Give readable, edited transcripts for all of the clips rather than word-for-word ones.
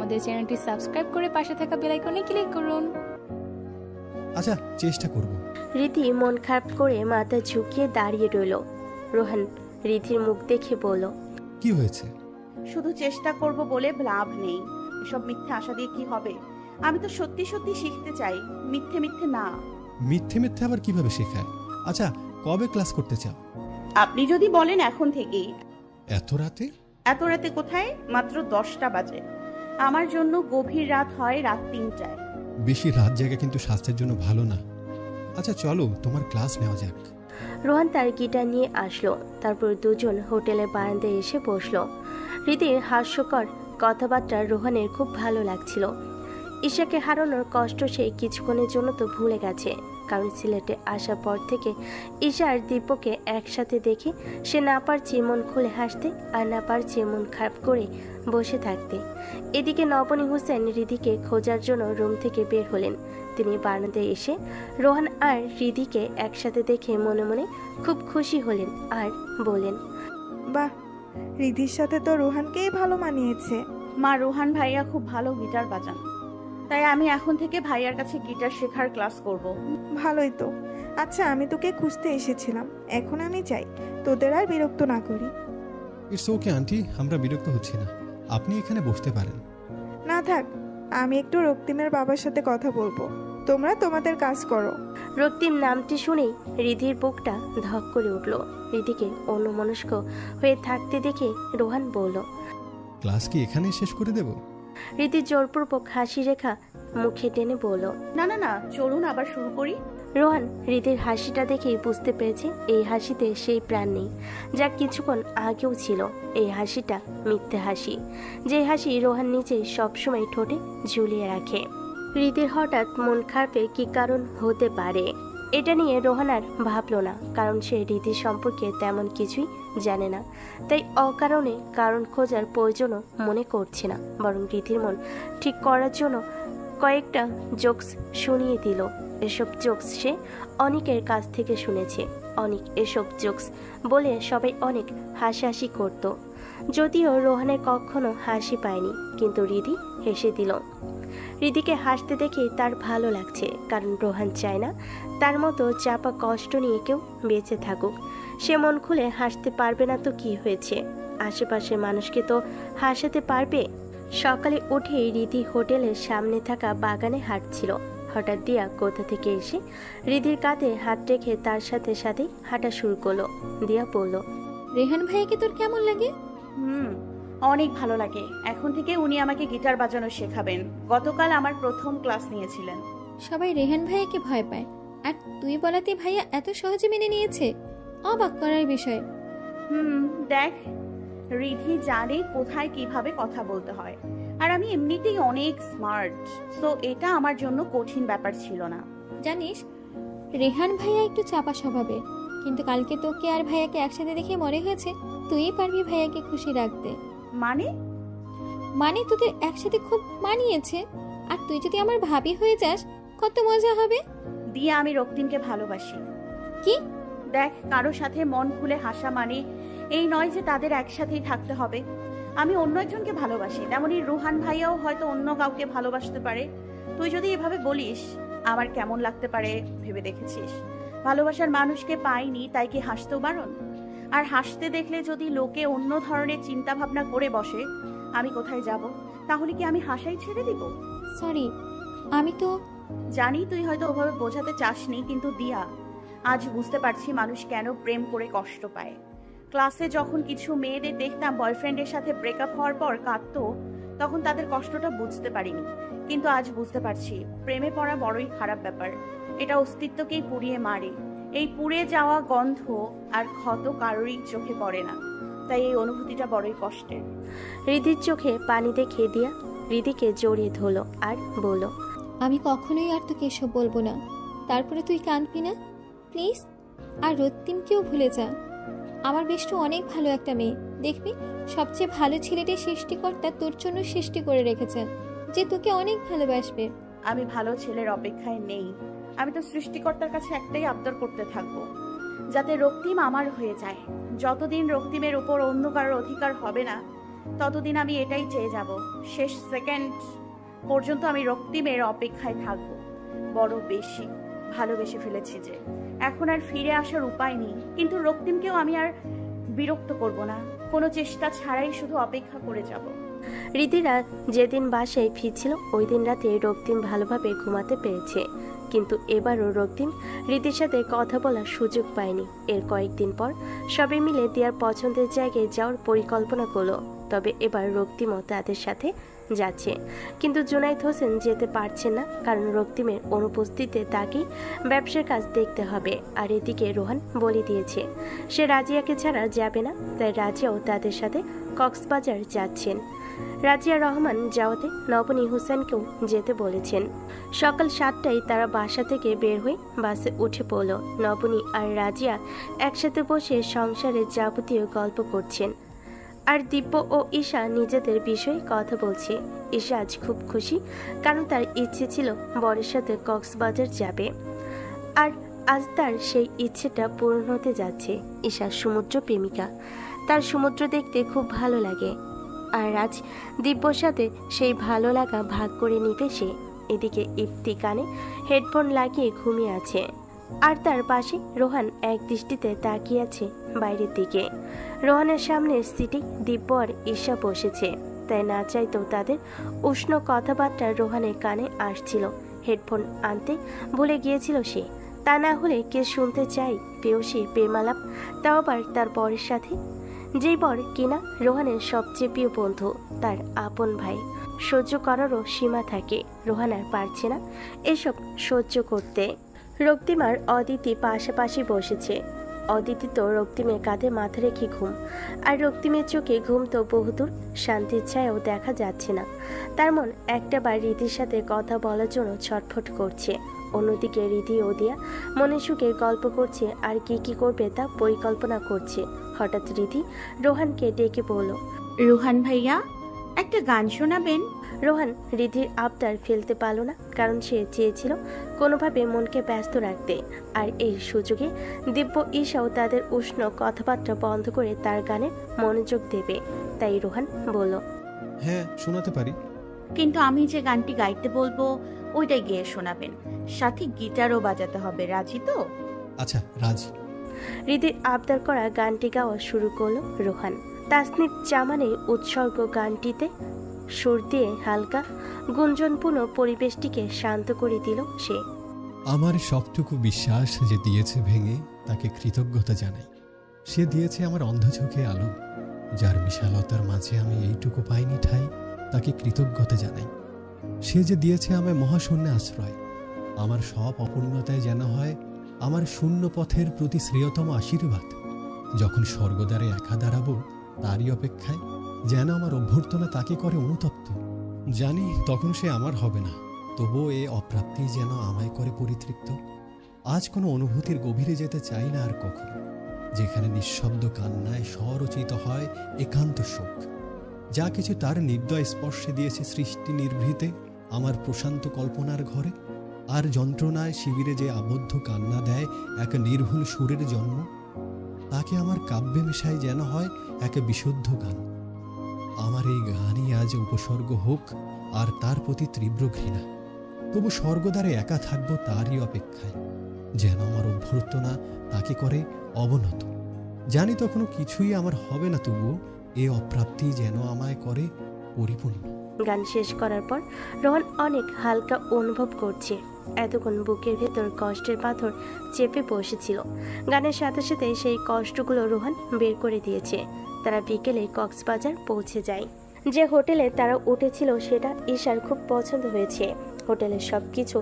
আমাদের চ্যানেলটি সাবস্ক্রাইব করে পাশে থাকা বেল আইকনে ক্লিক করুন। আচ্ছা, চেষ্টা করব। রীতি মন খারাপ করে মাথা ঝুঁকিয়ে দাঁড়িয়ে রইল। রোহান রীতির মুখ দেখে বলল, কি হয়েছে? শুধু চেষ্টা করব বলে লাভ নেই। এসব মিথ্যে আশা দিয়ে কি হবে? আমি তো সত্যি সত্যি শিখতে চাই, মিথ্যে মিথ্যে না। মিথ্যে মিথ্যে আবার কিভাবে শেখায়? আচ্ছা, কবে ক্লাস করতে চাও? আপনি যদি বলেন এখন থেকেই। এত রাতে? এত রাতে কোথায়? মাত্র 10টা বাজে। আমার জন্য গভীর রাত হয় রাত 3টায়। বেশি রাত জায়গা কিন্তু স্বাস্থ্যের জন্য ভালো না। আচ্ছা চলো, তোমার ক্লাস নেওয়া যাক। রোহান তার গিটার নিয়ে আসলো। তারপর দুজন হোটেলের বারান্দায় এসে বসলো। রীতির হাস্যকর কথাবার্তা রোহানের খুব ভালো লাগছিল। ঈশাকে হারানোর কষ্ট সে কিছুক্ষণের জন্য তো ভুলে গেছে, কারণ সিলেটে আসার পর থেকে ঈশা আর দীপকে একসাথে দেখে সে না পারছে মন খুলে হাসতে আর না পারছে মন খারাপ করে বসে থাকতে। এদিকে নবনী হোসেন রিধিকে খোঁজার জন্য রুম থেকে বের হলেন। তিনি বারান্দায় এসে রোহান আর রিধিকে একসাথে দেখে মনে মনে খুব খুশি হলেন আর বলেন, বাহ, রিধির সাথে তো রোহানকেই ভালো মানিয়েছে। মা, রোহান ভাইয়া খুব ভালো গিটার বাজান, তাই আমি এখন থেকে ভাইয়ার কাছে গিটার শেখার ক্লাস করব। ভালোই তো। আচ্ছা, আমি তোকে খুঁজতে এসেছিলাম, এখন আমি চাই তোদের আর বিরক্ত না করি। ইটস ওকে আন্টি, আমরা বিরক্ত হচ্ছি না, আপনি এখানে বসতে পারেন। না থাক, আমি একটু রক্তিমের বাবার সাথে কথা বলবো, তোমরা তোমাদের কাজ করো। রক্তিম নামটি শুনেই রিধির বুকটা ধক করে উঠল। রিধিকে অন্যমনস্ক হয়ে থাকতে দেখে রোহান বলল, ক্লাস কি এখানে শেষ করে দেব? রিধি জোরপূর্বক হাসি রেখা মুখে টেনে বলল, না না না, চলুন আবার শুরু করি। রোহান রিধির হাসিটা দেখেই বুঝতে পেরেছে এই হাসিতে সেই প্রাণ নেই যা কিছুক্ষণ আগেও ছিল। এই হাসিটা মিথ্যে হাসি, যে হাসি রোহান নিজেই সবসময় ঠোঁটে ঝুলিয়ে রাখে। রিধির হঠাৎ মন খারাপের কি কারণ হতে পারে এটা নিয়ে রোহান আর ভাবল না, কারণ সে রিধির সম্পর্কে তেমন কিছুই জানে না। তাই অকারণে কারণ খোঁজার প্রয়োজনও মনে করছে না, বরং রিধির মন ঠিক করার জন্য কয়েকটা জোকস শুনিয়ে দিল। এসব জোকস সে অনেকের কাছ থেকে শুনেছে। অনেক এসব জোকস বলে সবাই অনেক হাসাহাসি করত, যদিও রোহানের কখনো হাসি পায়নি, কিন্তু রিধি হেসে দিল। রিধিকে হাসতে দেখে তার ভালো লাগছে, কারণ রোহান চায় না তার মতো চাপা কষ্ট নিয়ে কেউ বেঁচে থাকুক। সে মন খুলে হাসতে পারবে না তো কি হয়েছে, আশেপাশের মানুষকে তো হাসাতে পারবে। সকালে উঠেই রিধি হোটেলের সামনে থাকা বাগানে হাঁটছিল। হঠাৎ দিয়া কোথা থেকে এসে রিধির কাঁধে হাত রেখে তার সাথে সাথে হাঁটা শুরু করলো। দিয়া বলল, রেহান ভাইয়াকে তোর কেমন লাগে? অনেক ভালো লাগে। এখন থেকে উনি আমাকে গিটার বাজানো শেখাবেন। গতকাল আমার প্রথম ক্লাস নিয়েছিলেন। সবাই রেহান ভাইয়াকে ভয় পায়, আর তুই বলাতে ভাইয়া এত সহজে মেনে নিয়েছে, অবাক করার বিষয়। দেখ, রিধি জানে কোথায় কিভাবে কথা বলতে হয়, আর আমি এমনিতেই অনেক স্মার্ট, সো এটা আমার জন্য কঠিন ব্যাপার ছিল না। জানিস, রেহান ভাইয়া একটু চাপা স্বভাবের, কিন্তু কালকে তোকে আর ভাইয়াকে একসাথে দেখে মনে হয়েছে তুই পারবি ভাইয়াকে খুশি রাখতে। মানে তোদের একসাথে খুব মানিয়েছে, আর তুই যদি আমার ভাবি হয়ে যাস কত মজা হবে। দিয়া, আমি রক্তিমকে ভালোবাসি। কি? দেখ, কারোর সাথে মন খুলে হাসা মানে এই নয় যে তাদের একসাথেই থাকতে হবে। আমি অন্য একজনকে ভালোবাসি, তেমনি রুহান ভাইয়াও হয়তো অন্য কাউকে ভালোবাসতে পারে। তুই যদি এভাবে বলিস আমার কেমন লাগতে পারে ভেবে দেখেছিস? ভালোবাসার মানুষকে পাইনি তাই কি হাসতেও বারণ? আর হাসতে দেখলে যদি লোকে অন্য ধরনের চিন্তা ভাবনা করে বসে আমি কোথায় যাব? তাহলে কি আমি হাসাই ছেড়ে দিব? সরি, আমি তো জানি তুই হয়তো ওভাবে বোঝাতে চাসনি, কিন্তু দিয়া, আজ বুঝতে পারছি মানুষ কেন প্রেম করে কষ্ট পায়। ক্লাসে যখন কিছু মেয়েদের দেখতাম বয়ফ্রেন্ডের সাথে ব্রেকআপ হওয়ার পর কাঁদতো, তখন তাদের কষ্টটা বুঝতে পারিনি, কিন্তু আজ বুঝতে পারছি প্রেমে পড়া বড়ই খারাপ ব্যাপার। এটা অস্তিত্বকেই পুড়িয়ে মারে। এই পুড়ে যাওয়া গন্ধ আর ক্ষত কারোরই চোখে পড়ে না, তাই এই অনুভূতিটা বড়ই কষ্টের। রিধির চোখে পানি দেখে দিয়া রিধিকে জড়িয়ে ধরলো আর বলল, আমি কখনোই আর তোকে এসব বলবো না। তারপরে তুই কাঁদবি না প্লিজ। আর রক্তিমকেও ভুলে যা। আমার বেষ্টু অনেক ভালো একটা মেয়ে, দেখবি সবচেয়ে ভালো ছেলেটি সৃষ্টিকর্তা তোর জন্য সৃষ্টি করে রেখেছেন, যে তোকে অনেক ভালোবাসবে। আমি ভালো ছেলের অপেক্ষায় নেই। আমি তো সৃষ্টিকর্তার কাছে একটাই আবদার করতে থাকবো, যাতে রক্তিম আমার হয়ে যায়। যতদিন রক্তিমের উপর অন্য কারোর অধিকার হবে না, ততদিন আমি এটাই চেয়ে যাব। শেষ সেকেন্ড পর্যন্ত আমি রক্তিমের অপেক্ষায় থাকবো। বড় বেশি ভালোবেসে ফেলেছি যে এখন আর ফিরে আসার উপায় নেই। কিন্তু রক্তিমকেও আমি আর বিরক্ত করব না, কোনো চেষ্টা ছাড়াই শুধু অপেক্ষা করে যাব। রীতিরা যেদিন বাসায় ফিরছিল ওই দিন রাতে রক্তিম ভালোভাবে ঘুমাতে পেরেছে, কিন্তু এবারও রক্তিম রীতির সাথে কথা বলার সুযোগ পায়নি। এর কয়েকদিন পর সবাই মিলে দিয়ার পছন্দের জায়গায় যাওয়ার পরিকল্পনা করলো। তবে এবার রক্তিমও তাদের সাথে যাচ্ছে, কিন্তু জুনায়েদ হোসেন যেতে পারছেন না, কারণ রক্তিমের অনুপস্থিতিতে তাকে ব্যবসার কাজ দেখতে হবে। আর এদিকে রোহান বলে দিয়েছে সে রাজিয়াকে ছাড়া যাবে না, তাই রাজিয়াও তাদের সাথে কক্সবাজার যাচ্ছেন। রাজিয়া রহমান যাওয়াতে নবনী হোসেনকেও যেতে বলেছেন। সকাল 7টায় তারা বাসা থেকে বের হয়ে বাসে উঠে পড়ল। নবনী আর রাজিয়া একসাথে বসে সংসারের যাবতীয় গল্প করছেন, আর দিব্য ও ঈশা নিজেদের বিষয়ে কথা বলছে। ঈশা আজ খুব খুশি, কারণ তার ইচ্ছে ছিল বরের সাথে কক্সবাজার যাবে, আর আজ তার সেই ইচ্ছেটা পূরণ হতে যাচ্ছে। ঈশা সমুদ্র প্রেমিকা, তার সমুদ্র দেখতে খুব ভালো লাগে, আর আজ দিব্যর সাথে সেই ভালো লাগা ভাগ করে নিবে সে। এদিকে ইফতি কানে হেডফোন লাগিয়ে ঘুমিয়ে আছে, আর তার পাশে রোহান এক দৃষ্টিতে তাকিয়ে আছে বাইরের দিকে। রোহানের সামনের সিটে দিব্য আর ঈশা বসেছে, তাই না চাইতেও তাদের উষ্ণ কথাবার্তা রোহানের কানে আসছিল। হেডফোন আনতে ভুলে গিয়েছিল সে, তা না হলে কে শুনতে চায় প্রেয়সীর প্রেমালাপ, তাও আবার তার বরের সাথে, যেই বর কিনা রোহানের সবচেয়ে প্রিয় বন্ধু, তার আপন ভাই। সহ্য করারও সীমা থাকে, রোহান আর পারছে না এসব সহ্য করতে। রক্তিম আর অদিতি পাশাপাশি বসেছে। অদিতি তো রক্তিমের কাঁধে মাথা রেখে ঘুম, আর রক্তিমের চোখে ঘুম তো বহুদূর, শান্তির ছায়াও দেখা যাচ্ছে না। তার মন একটাবার রীতির সাথে কথা বলার জন্য ছটফট করছে। অন্যদিকে রীতি ও দিয়া মনে সুখে গল্প করছে, আর কি কি করবে তা পরিকল্পনা করছে। হঠাৎ রীতি রোহানকে ডেকে বলল, রোহান ভাইয়া, একটা গান শোনাবেন? রোহান রীতির আবদার ফেলতে পারল না, কারণ সে চেয়েছিল কোনোভাবে মনকে ব্যস্ত রাখতে। আর এই সুযোগে দিব্য ঈশাও তাদের উষ্ণ কথাবার্তা বন্ধ করে তার গানে মনোযোগ দেবে। তাই রোহান বলল, হ্যাঁ, শোনাতে পারি। কিন্তু আমি যে গানটি গাইতে বলবো ওইটাই গিয়ে শোনাবেন, সাথে গিটারও বাজাতে হবে। রাজি তো? আচ্ছা, রাজি। রীতির আবদার করা গানটি গাওয়া শুরু করলো রোহান। তাসনিফ জামানের উৎসর্গ গানটিতে সুর দিয়ে হালকা গুঞ্জনপূর্ণ পরিবেশটিকে শান্ত করে দিল সে। আমার সবটুকু বিশ্বাস যে দিয়েছে ভেঙে, তাকে কৃতজ্ঞতা জানাই। সে দিয়েছে আমার অন্ধ চোখে আলো, যার বিশালতার মাঝে আমি এইটুকু পাইনি ঠাই, তাকে কৃতজ্ঞতা জানাই। সে যে দিয়েছে আমায় মহাশূন্যে আশ্রয়, আমার সব অপূর্ণতায় যেন হয় আমার শূন্য পথের প্রতি শ্রেয়তম আশীর্বাদ। যখন স্বর্গদ্বারে একা দাঁড়াবো তারই অপেক্ষায়, যেন আমার অভ্যর্থনা তাকে করে অনুতপ্ত। জানি তখন সে আমার হবে না, তবুও এ অপ্রাপ্তি যেন আমায় করে পরিতৃপ্ত। আজ কোনো অনুভূতির গভীরে যেতে চাই না আর কখনো, যেখানে নিঃশব্দ কান্নায় স্বরচিত হয় একান্ত শোক। যা কিছু তার নির্দয় স্পর্শে দিয়েছে সৃষ্টি নির্ভৃতে আমার প্রশান্ত কল্পনার ঘরে, আর যন্ত্রণায় শিবিরে যে আবদ্ধ কান্না দেয় এক নির্ভুল সুরের জন্ম, তাকে আমার কাব্যে মেশায় যেন হয় এক বিশুদ্ধ গান। আমার এই গানই আজ উপসর্গ হোক আর তার প্রতি তীব্র ঘৃণা। তবু স্বর্গদ্বারে একা থাকবো তারই অপেক্ষায়, যেন আমার অভ্যর্থনা তাকে করে অবনত। জানি তখনও কিছুই আমার হবে না, তবুও এ অপ্রাপ্তি যেন আমায় করে পরিপূর্ণ। গান শেষ করার পর রোহান অনেক হালকা অনুভব করছে। এতক্ষণ বুকের ভেতর কষ্টের পাথর চেপে বসেছিল, গানের সাথে সাথে সেই কষ্টগুলো রোহান বের করে দিয়েছে। তারা বিকেলে কক্সবাজার পৌঁছে যায়। যে হোটেলে তারা উঠেছিল সেটা ঈশার খুব পছন্দ হয়েছে। হোটেলের সবকিছু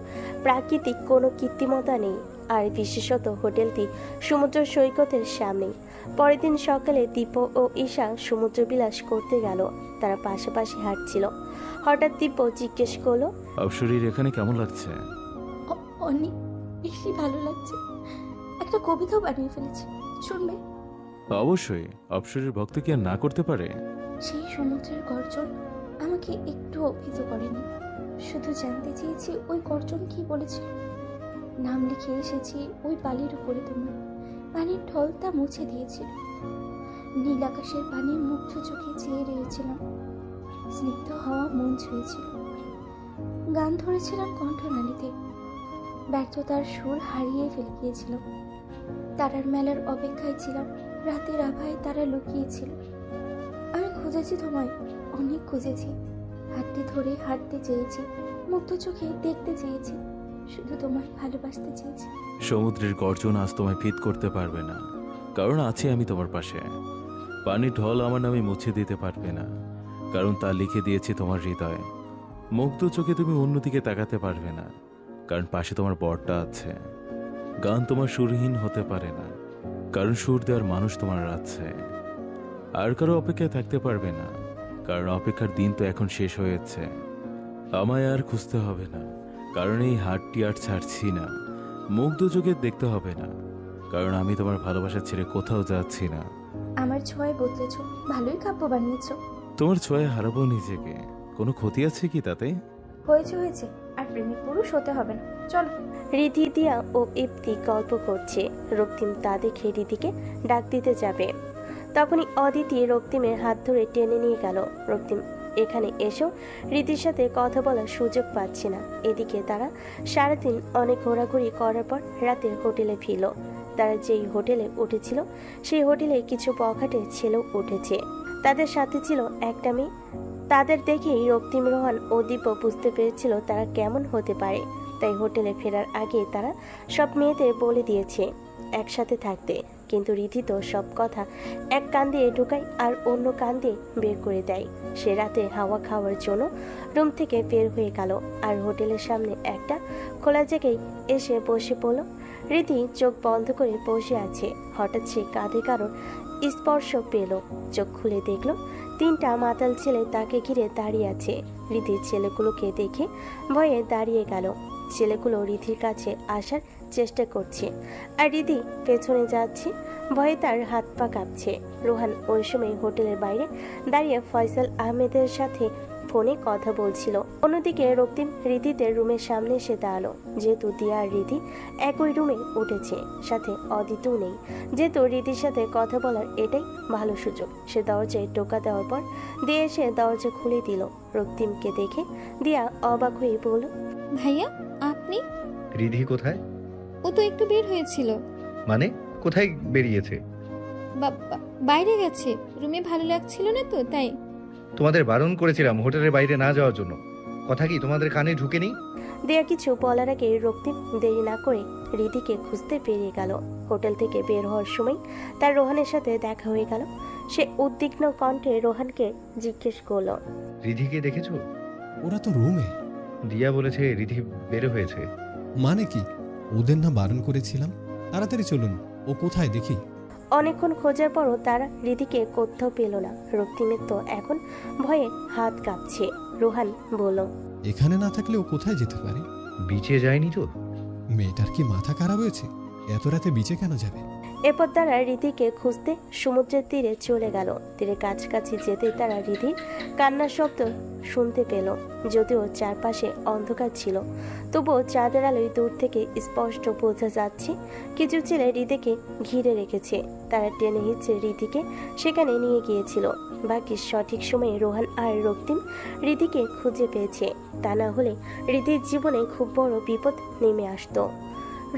প্রাকৃতিক, কোনো কৃত্রিমতা নেই, আর বিশেষত হোটেলটি সমুদ্র সৈকতের সামনেই। পরের দিন সকালে দিব্য ও ঈশা সমুদ্র বিলাস করতে গেল। তারা পাশাপাশি হাঁটছিল। হঠাৎ দিব্য জিজ্ঞেস করলো, অবসরীর এখানে কেমন লাগছে? অনেক বেশি ভালো লাগছে। একটা কবিতাও বানিয়ে ফেলেছি, শুনবে? অবশ্যই, অবসরীর ভক্ত কি আর না করতে পারে? সেই সমুদ্রের গর্জন আমাকে একটু অভিহিত করেনি, শুধু জানতে চেয়েছি ওই গর্জন কি বলেছিল। নাম লিখে এসেছি ওই বালির উপরে, তোমার পানির ঢল তা মুছে দিয়েছিল। নীল আকাশের পানে মুগ্ধ চোখে চেয়ে রয়েছিলাম। স্নিগ্ধ হওয়া মন ছুঁয়েছিল। গান ধরেছিলাম কণ্ঠনালীতে। ব্যর্থতার সুর হারিয়ে ফেলে গিয়েছিল। তারার মেলার অপেক্ষায় ছিলাম। রাতের আভায় তারা লুকিয়েছিল। আমি খুঁজেছি তোমায়, অনেক খুঁজেছি। হাতটি ধরে হাঁটতে চেয়েছি, মুগ্ধ চোখে দেখতে চেয়েছি, শুধু তোমায় ভালোবাসতে চেয়েছি। সমুদ্রের গর্জন আজ তোমায় ফিট করতে পারবে না, কারণ আছি আমি তোমার পাশে। পানির ঢল আমার নামে মুছে দিতে পারবে না, কারণ তা লিখে দিয়েছি তোমার হৃদয়ে। মুগ্ধ চোখে তুমি অন্যদিকে তাকাতে পারবে না, কারণ পাশে তোমার বরটা আছে। গান তোমার সুরহীন হতে পারে না, কারণ সুর দেওয়ার মানুষ তোমার আছে। আর কারো অপেক্ষায় থাকতে পারবে না, কারণ অপেক্ষার দিন তো এখন শেষ হয়েছে। আমায় আর খুঁজতে হবে না, কারণ এই হাটটি আর ছাড়ছি না। মুগ্ধ চোখে দেখতে হবে না, কারণ আমি তোমার ভালোবাসা ছেড়ে কোথাও যাচ্ছি না। আমার ছোঁয়ায় বদলেছ, ভালোই কাব্য বানিয়েছ। তোমার ছোঁয়ায় হারাবো নিজেকে, কোনো ক্ষতি আছে কি তাতে? হয়েছে, আর প্রেমিক পুরুষ হতে হবে না, চলো। রিধি, দিয়া ও ইপ্তি গল্প করছে। রক্তিম তা দেখে রিধিকে ডাক দিতে যাবে, তখনই অদিতি রক্তিমের হাত ধরে টেনে নিয়ে গেল। রক্তিম এখানে এসেও রিধির সাথে কথা বলার সুযোগ পাচ্ছে না। এদিকে তারা সারাদিন অনেক ঘোরাঘুরি করার পর রাতে হোটেলে ফিরল। তারা যেই হোটেলে উঠেছিল সেই হোটেলে কিছু বখাটে ছেলেও উঠেছে। তাদের সাথে ছিল একটা মেয়ে। তাদের দেখেই রক্তিম, রোহান ও দীপ বুঝতে পেরেছিল তারা কেমন হতে পারে। তাই হোটেলে ফেরার আগে তারা সব মেয়েদের বলে দিয়েছে একসাথে থাকতে। কিন্তু রিধি তো সব কথা এক কান দিয়ে ঢুকায় আর অন্য কান দিয়ে বের করে দেয়। সে রাতে হাওয়া খাওয়ার জন্য রুম থেকে বের হয়ে গেল আর হোটেলের সামনে একটা খোলা জায়গায় এসে বসে পড়ল। রিধি চোখ বন্ধ করে বসে আছে। হঠাৎ সে কাঁধে কারোর স্পর্শ পেল। চোখ খুলে দেখল তিনটা মাতাল ছেলে তাকে ঘিরে দাঁড়িয়ে আছে। রিধি ছেলেগুলোকে দেখে ভয়ে দাঁড়িয়ে গেল। ছেলেগুলো রিধির কাছে আসার চেষ্টা করছে আর রিধি পেছনে যাচ্ছে। ভয়ে তার হাত পা কাঁপছে। রোহান ওই সময় হোটেলের বাইরে দাঁড়িয়ে ফয়সাল আহমেদের সাথে ফোনে কথা বলছিল। অন্যদিকে রক্তিম রিধিদের রুমের সামনে এসে দাঁড়ালো। যেহেতু দিয়া আর রিধি একই রুমে উঠেছে, সাথে অদিতও নেই, যেহেতু রিধির সাথে কথা বলার এটাই ভালো সুযোগ। সে দরজায় টোকা দেওয়ার পর দিয়ে এসে দরজা খুলে দিল। রক্তিমকে দেখে দিয়া অবাক হয়ে বলল, ভাইয়া আপনি? রিধি কোথায়? ও তো একটু বের হয়েছিল। মানে কোথায় বেরিয়েছে? বাইরে গেছে, রুমে ভালো লাগছিল না তো তাই। তোমাদের বারণ করেছিলাম হোটেলের বাইরে না যাওয়ার জন্য, কথা কি তোমাদের কানে ঢুকেনি? দেয়া কিছু বলার আগে রক্তিম দেরি না করে রিধিকে খুঁজতে বেরিয়ে গেল। হোটেল থেকে বের হওয়ার সময় তার রোহানের সাথে দেখা হয়ে গেল। সে উদ্বিগ্ন কণ্ঠে রোহানকে জিজ্ঞেস করল, রিধিকে দেখেছো? ওরা তো রুমে। দিয়া বলেছে রিধি বের হয়েছে। মানে কি? ওদের না বারণ করেছিলাম? তাড়াতাড়ি চলুন, ও কোথায় দেখি। অনেকক্ষণ খোঁজার পরও তারা রিধিকে কোথাও পেল না। রক্তিমের তো এখন ভয়ে হাত কাঁপছে। রোহান বলল, এখানে না থাকলে ও কোথায় যেতে পারে? বিচে যায়নি তো? মেয়েটার কি মাথা খারাপ হয়েছে? এত রাতে বিচে কেন যাবে? এরপর তারা রিধিকে খুঁজতে সমুদ্রের তীরে চলে গেল। তীরে কাছাকাছি যেতেই তারা রিধির কান্নার শব্দ শুনতে পেল। যদিও চারপাশে অন্ধকার ছিল, তবুও চাঁদের আলোয় দূর থেকে স্পষ্ট বোঝা যাচ্ছে কিছু ছেলে রিধিকে ঘিরে রেখেছে। তারা টেনে হিচড়ে রিধিকে সেখানে নিয়ে গিয়েছিল। বাকি সঠিক সময়ে রোহান আর রক্তিম রিধিকে খুঁজে পেয়েছে। তা না হলে রিধির জীবনে খুব বড় বিপদ নেমে আসতো।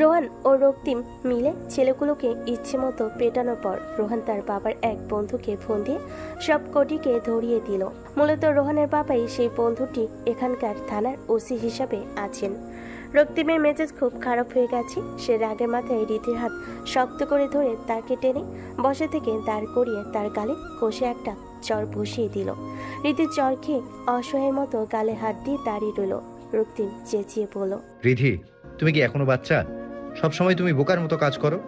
রোহান ও রক্তিম মিলে ছেলেগুলোকে ইচ্ছে মতো পেটানোর পর রোহান তার বাবার এক বন্ধুকে ফোন দিয়ে সব কটিকে ধরিয়ে দিল। মূলত রোহানের বাবাই সেই বন্ধুটি এখানকার থানার ওসি হিসাবে আছেন। রক্তিমের মেজাজ খুব খারাপ হয়ে গেছে। সে রাগের মাথায় রিধির হাত শক্ত করে ধরে তাকে টেনে বসে থেকে দাঁড় করিয়ে তার গালে কষে একটা চর বসিয়ে দিল। রিধির চর খেয়ে অসহায়ের মতো গালে হাত দিয়ে দাঁড়িয়ে রইল। রক্তিম চেঁচিয়ে বলল, রিধি তুমি কি এখনো বাচ্চা? সবসময় তুমি বোকার মতো কাজ করো।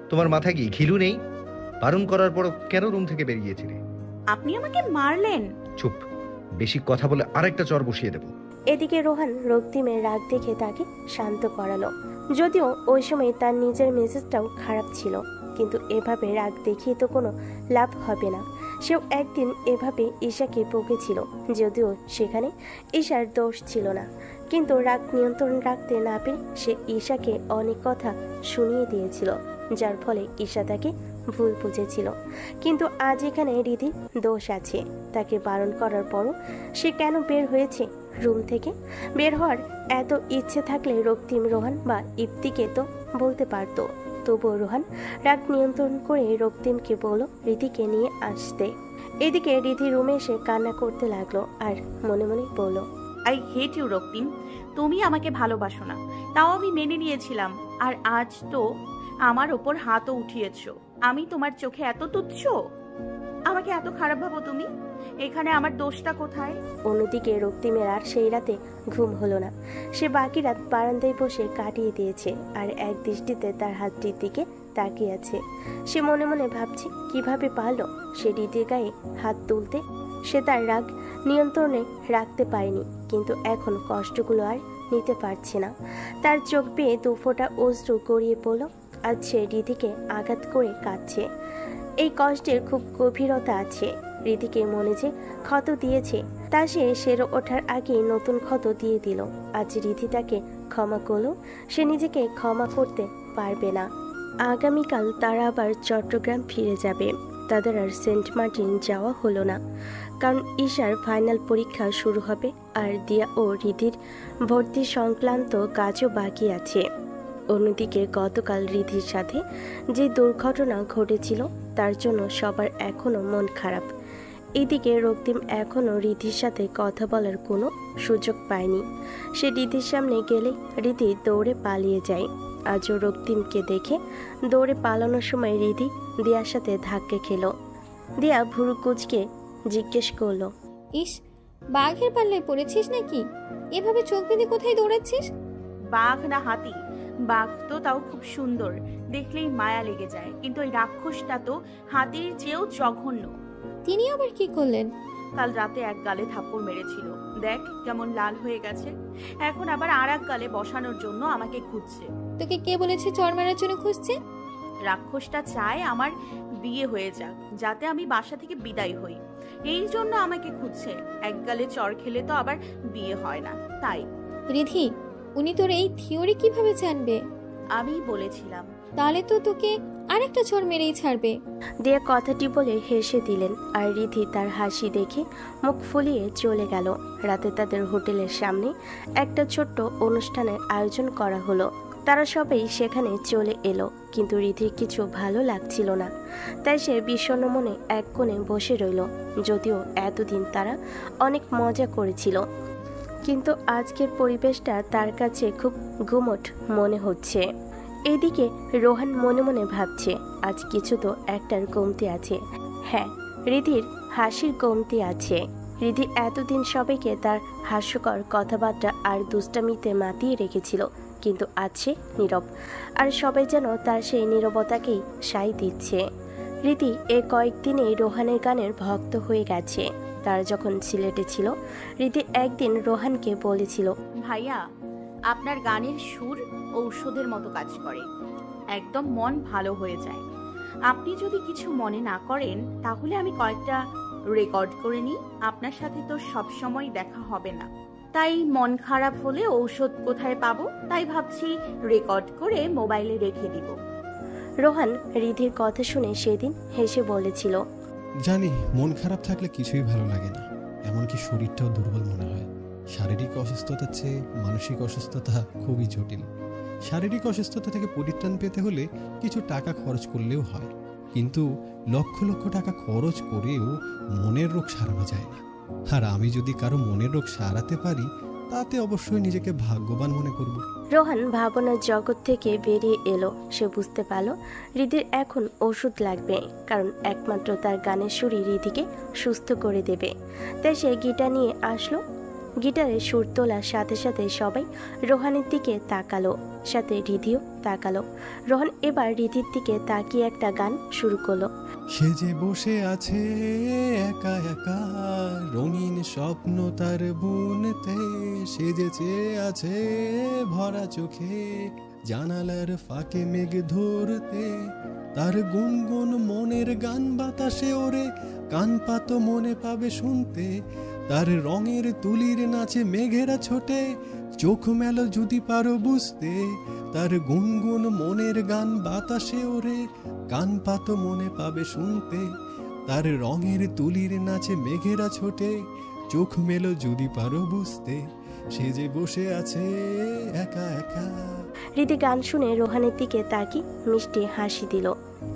তোমার মাথায় কি ঘিলু নেই? বারণ করার পরও কেন রুম থেকে বেরিয়েছিলে? আপনি আমাকে মারলেন। চুপ, বেশি কথা বলে আরেকটা চর বসিয়ে দেবো। এদিকে রোহান রক্তিমের রাগ দেখে তাকে শান্ত করালো। যদিও ওই সময় তার নিজের মেজাজটাও খারাপ ছিল, কিন্তু এভাবে রাগ দেখিয়ে তো কোনো লাভ হবে না। সেও একদিন এভাবে ঈশাকে বকেছিল, যদিও সেখানে ঈশার দোষ ছিল না। কিন্তু রাগ নিয়ন্ত্রণ রাখতে না পেরে সে ঈশাকে অনেক কথা শুনিয়ে দিয়েছিল, যার ফলে ঈশা তাকে ভুল বুঝেছিল, কিন্তু আজ এখানে রিধির দোষ আছে। তাকে বারণ করার পরও সে কেন বের হয়েছে রুম থেকে? বের হওয়ার এত ইচ্ছে থাকলে রক্তিম, রোহান বা ইপ্তিকে তো বলতে পারতো। তবুও রোহান রাগ নিয়ন্ত্রণ করে রক্তিমকে বলল রিধিকে নিয়ে আসতে। এদিকে রিধি রুমে এসে কান্না করতে লাগলো আর মনে মনে বলল, আই হেট ইউ রক্তিম, তুমি আমাকে ভালোবাসো না, তাও আমি মেনে নিয়েছিলাম, আর আজ তো আমার ওপর হাতও উঠিয়েছো। আমি তোমার চোখে এত তুচ্ছ? আমাকে এত খারাপ ভাবো তুমি? এখানে আমার দোষটা কোথায়? অন্যদিকে রক্তিমের আর সেই রাতে ঘুম হলো না। সে বাকি রাত বারান্দায় বসে কাটিয়ে দিয়েছে আর এক দৃষ্টিতে তার হাতটির দিকে তাকিয়ে আছে। সে মনে মনে ভাবছে কিভাবে পারল সে রিধির গায়ে হাত তুলতে। সে তার রাগ নিয়ন্ত্রণে রাখতে পারেনি, কিন্তু এখন কষ্টগুলো আর নিতে পারছে না। তার চোখ বেয়ে দুফোঁটা অশ্রু গড়িয়ে পড়ল। আজ সে রিধিকে আঘাত করে কাঁদছে। এই কষ্টের খুব গভীরতা আছে। রিধিকে মনে যে ক্ষত দিয়েছে তা সে সেরে ওঠার আগে নতুন ক্ষত দিয়ে দিল। আজ রিধি তাকে ক্ষমা করলো, সে নিজেকে ক্ষমা করতে পারবে না। আগামীকাল তারা আবার চট্টগ্রাম ফিরে যাবে। তাদের আর সেন্ট মার্টিন যাওয়া হলো না, কারণ ঈশার ফাইনাল পরীক্ষা শুরু হবে আর দিয়া ও রিধির ভর্তি সংক্রান্ত কাজও বাকি আছে। অন্যদিকে গতকাল রিধির সাথে যে দুর্ঘটনা ঘটেছিল তার জন্য সবার এখনো মন খারাপ। এদিকে রক্তিম এখনো রিধির সাথে কথা বলার কোনো সুযোগ পায়নি। সে রিধির সামনে গেলে রিধি দৌড়ে পালিয়ে যায়। আজও রক্তিমকে দেখে দৌড়ে পালানোর সময় রিধি দিয়ার সাথে ধাক্কা খেলো। দিয়া ভুরু কুঁচকে জিজ্ঞেস করলো, ইস, বাঘের পাল্লায় পড়েছিস নাকি? এভাবে চোখ বেঁধে কোথায় দৌড়াচ্ছিস? বাঘ না হাতি? বাঘ তো তাও খুব সুন্দর, দেখলেই মায়া লেগে যায়, কিন্তু এই রাক্ষসটা তো হাতির চেয়েও জঘন্য। তিনি আবার কি করলেন? কাল রাতে এক গালে থাপ্পড় মেরেছিল, দেখ কেমন লাল হয়ে গেছে। এখন আবার আর এক গালে বসানোর জন্য আমাকে খুঁজছে। তোকে কে বলেছে চড় মারার জন্য খুঁজছে? রাক্ষসটা চায় আমার বিয়ে হয়ে যাক, যাতে আমি বাসা থেকে বিদায় হই। এই জন্য আমাকে খুঁজছে। এক গালে চড় খেলে তো আবার বিয়ে হয় না, তাই। রিধি, উনি তোর এই থিওরি কিভাবে জানবে? আমি বলেছিলাম। তাহলে তো তোকে আরেকটা চড় মেরেই ছাড়বে। দিয়া কথাটি বলে হেসে দিলেন আর রিধি তার হাসি দেখে মুখ ফুলিয়ে চলে গেল। রাতে তাদের হোটেলের সামনে একটা ছোট্ট অনুষ্ঠানের আয়োজন করা হলো। তারা সবাই সেখানে চলে এলো, কিন্তু রিধির কিছু ভালো লাগছিল না। তাই সে বিষণ্ণ মনে এক কোণে বসে রইল। যদিও এতদিন তারা অনেক মজা করেছিল, কিন্তু আজকের পরিবেশটা তার কাছে খুব গুমট মনে হচ্ছে। এদিকে রোহান মনে মনে ভাবছে আজ কিছু তো একটার কমতি আছে। হ্যাঁ, রিধির হাসির কমতি আছে। রিধি এতদিন সবাইকে তার হাস্যকর কথাবার্তা আর দুষ্টামিতে মাতিয়ে রেখেছিল, কিন্তু আজ সে নীরব, আর সবাই যেন তার সেই নীরবতাকেই সায় দিচ্ছে। রিধি এ কয়েকদিনেই রোহানের গানের ভক্ত হয়ে গেছে। তার যখন সিলেটে ছিল, রিধি একদিন রোহানকে বলেছিল, ভাইয়া, আপনার গানের সুর ঔষধের মতো কাজ করে, একদম মন ভালো হয়ে যায়। আপনি যদি কিছু মনে না করেন তাহলে আমি কয়েকটা রেকর্ড করে নিই। আপনার সাথে তো সব সময় দেখা হবে না, তাই মন খারাপ হলে ঔষধ কোথায় পাবো, তাই ভাবছি রেকর্ড করে মোবাইলে রেখে দিব। রোহান রিধির কথা শুনে সেদিন হেসে বলেছিল, জানি মন খারাপ থাকলে কিছুই ভালো লাগে না, এমনকি শরীরটাও দুর্বল মনে হয়। শারীরিক অসুস্থতার চেয়ে মানসিক অসুস্থতা খুবই জটিল। শারীরিক অসুস্থতা থেকে পরিত্রাণ পেতে হলে কিছু টাকা খরচ করলেও হয়, কিন্তু লক্ষ লক্ষ টাকা খরচ করেও মনের রোগ সারানো যায় না। আর আমি যদি কারো মনের রোগ সারাতে পারি তাতে অবশ্যই নিজেকে ভাগ্যবান মনে করব। রোহান ভাবনার জগৎ থেকে বেরিয়ে এলো। সে বুঝতে পারল রিধির এখন ওষুধ লাগবে, কারণ একমাত্র তার গানের সুরই রিধিকে সুস্থ করে দেবে। তাই সে গিটার নিয়ে আসলো। গিটারে সুর তোলার সাথে সাথে সবাই রোহানের দিকে তাকালো, সাথে রিধিও তাকালো। রোহান এবার রিধির দিকে তাকিয়ে একটা গান শুরু করলো। সে যে বসে আছে একা একা, রঙিন স্বপ্ন তার বুনতে, সে যে চেয়ে আছে ভরা চোখে, জানালার ফাঁকে মেঘ ধরতে, তার গুনগুন মনের গান বাতাসে ওরে, কান পাতো মনে পাবে শুনতে, তার রঙের তুলির নাচে মেঘেরা ছোটে, চোখ মেলো যদি পারো বুঝতে, তার গুনগুন মনের গান বাতাসে ওরে, কান পাতো মনে পাবে শুনতে। তার রঙের তুলির নাচে মেঘেরা ছোটে, চোখ মেলো যদি পারো বুঝতে, সে যে বসে আছে একা একা। রিদি গান শুনে রোহানের দিকে তাকিয়ে মিষ্টি হাসি দিল।